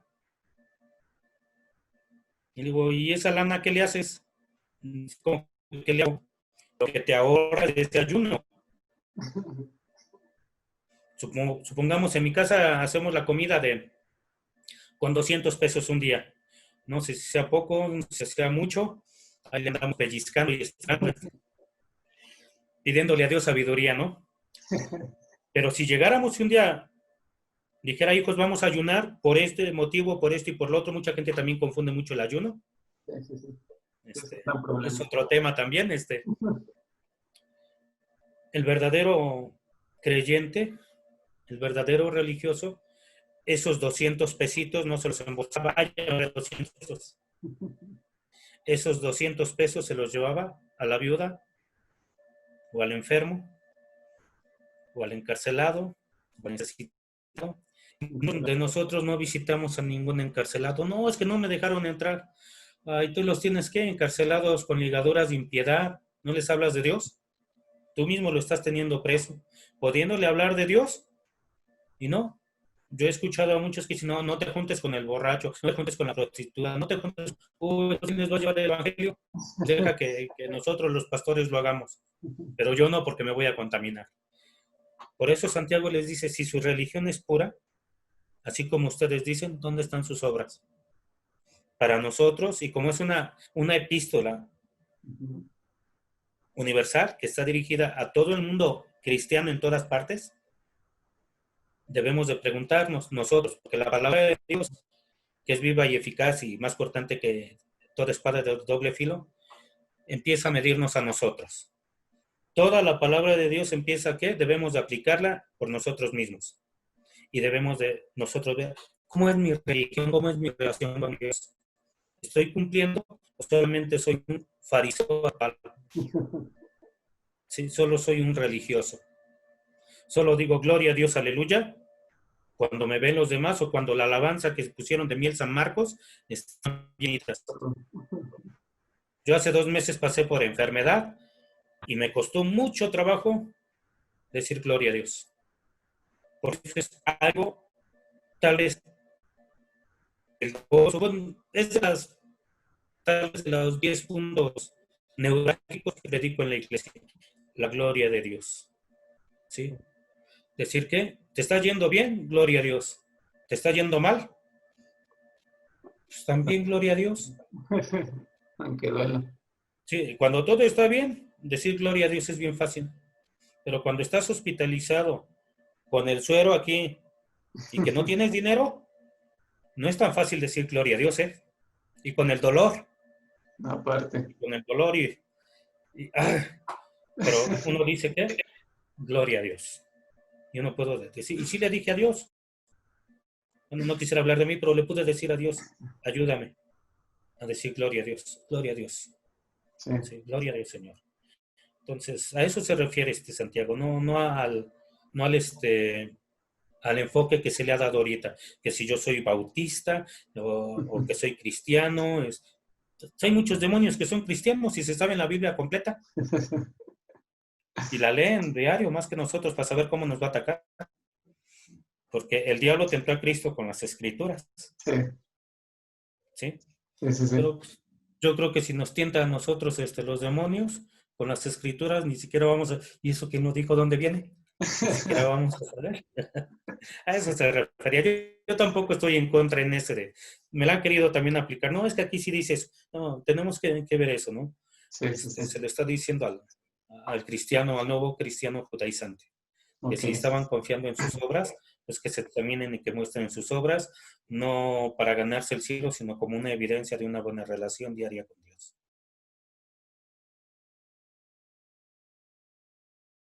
Y digo, ¿y esa lana qué le haces? ¿Cómo que le hago? Lo que te ahorras de este ayuno. Supongamos en mi casa hacemos la comida con 200 pesos un día. No sé si sea poco, si sea mucho. Ahí le andamos pellizcando y pidiéndole a Dios sabiduría, ¿no? Pero si llegáramos un día, dijera, hijos, vamos a ayunar por este motivo, por esto y por lo otro, mucha gente también confunde mucho el ayuno. Es otro tema también. El verdadero creyente, el verdadero religioso, esos 200 pesitos no se los embolsaba, 200 pesos. Esos 200 pesos se los llevaba a la viuda, o al enfermo, o al encarcelado, o al necesitado. De nosotros no visitamos a ningún encarcelado. No, es que no me dejaron entrar. Ay, tú los tienes, ¿qué? Encarcelados con ligaduras de impiedad. ¿No les hablas de Dios? Tú mismo lo estás teniendo preso, pudiéndole hablar de Dios. Y no, yo he escuchado a muchos que dicen, no, no te juntes con el borracho, no te juntes con la prostituta, no te juntes, ¿quién les va a llevar el evangelio? Deja que nosotros los pastores lo hagamos, pero yo no, porque me voy a contaminar. Por eso Santiago les dice, si su religión es pura, así como ustedes dicen, ¿dónde están sus obras? Para nosotros, y como es una epístola universal que está dirigida a todo el mundo cristiano en todas partes, debemos de preguntarnos nosotros, porque la palabra de Dios, que es viva y eficaz y más cortante que toda espada de doble filo, empieza a medirnos a nosotros. Toda la palabra de Dios empieza a que debemos de aplicarla por nosotros mismos. Y debemos de nosotros ver cómo es mi religión, cómo es mi relación con Dios. ¿Estoy cumpliendo o solamente soy un fariseo? Sí, solo soy un religioso. Solo digo gloria a Dios, aleluya, cuando me ven los demás o cuando la alabanza que pusieron de Miel San Marcos están bienitas. Yo hace 2 meses pasé por enfermedad y me costó mucho trabajo decir gloria a Dios. Porque eso es algo, tal vez, el gozo, bueno, es de tal vez de los 10 puntos neurálgicos que predico en la iglesia. La gloria de Dios. ¿Sí? Decir que te está yendo bien, gloria a Dios. ¿Te está yendo mal? Pues también gloria a Dios. Aunque duela. Sí, cuando todo está bien, decir gloria a Dios es bien fácil. Pero cuando estás hospitalizado con el suero aquí y que no tienes dinero, no es tan fácil decir gloria a Dios, ¿eh? Y con el dolor, Aparte. con el dolor pero uno dice que gloria a Dios. Yo no puedo decir, y sí le dije a Dios, bueno, no quisiera hablar de mí, pero le pude decir a Dios, ayúdame a decir gloria a Dios, gloria a Dios. Sí. Sí, gloria a Dios, Señor. Entonces, a eso se refiere Santiago, no al enfoque que se le ha dado ahorita, que si yo soy bautista o que soy cristiano. Hay muchos demonios que son cristianos y se saben la Biblia completa y la leen diario más que nosotros para saber cómo nos va a atacar. Porque el diablo tentó a Cristo con las escrituras. Sí. ¿Sí? Sí, sí, sí. Pero pues, yo creo que si nos tientan a nosotros los demonios con las escrituras, ni siquiera vamos a... ¿Y eso que no dijo dónde viene? Ni siquiera vamos a saber. A eso se refería. Yo tampoco estoy en contra en ese de... Me la han querido también aplicar. No, es que aquí sí dices, no, tenemos que ver eso, ¿no? Sí, sí, sí. Se le está diciendo al cristiano, al nuevo cristiano judaizante, que Ok. si estaban confiando en sus obras, pues que se examinen y que muestren en sus obras, no para ganarse el cielo, sino como una evidencia de una buena relación diaria con Dios.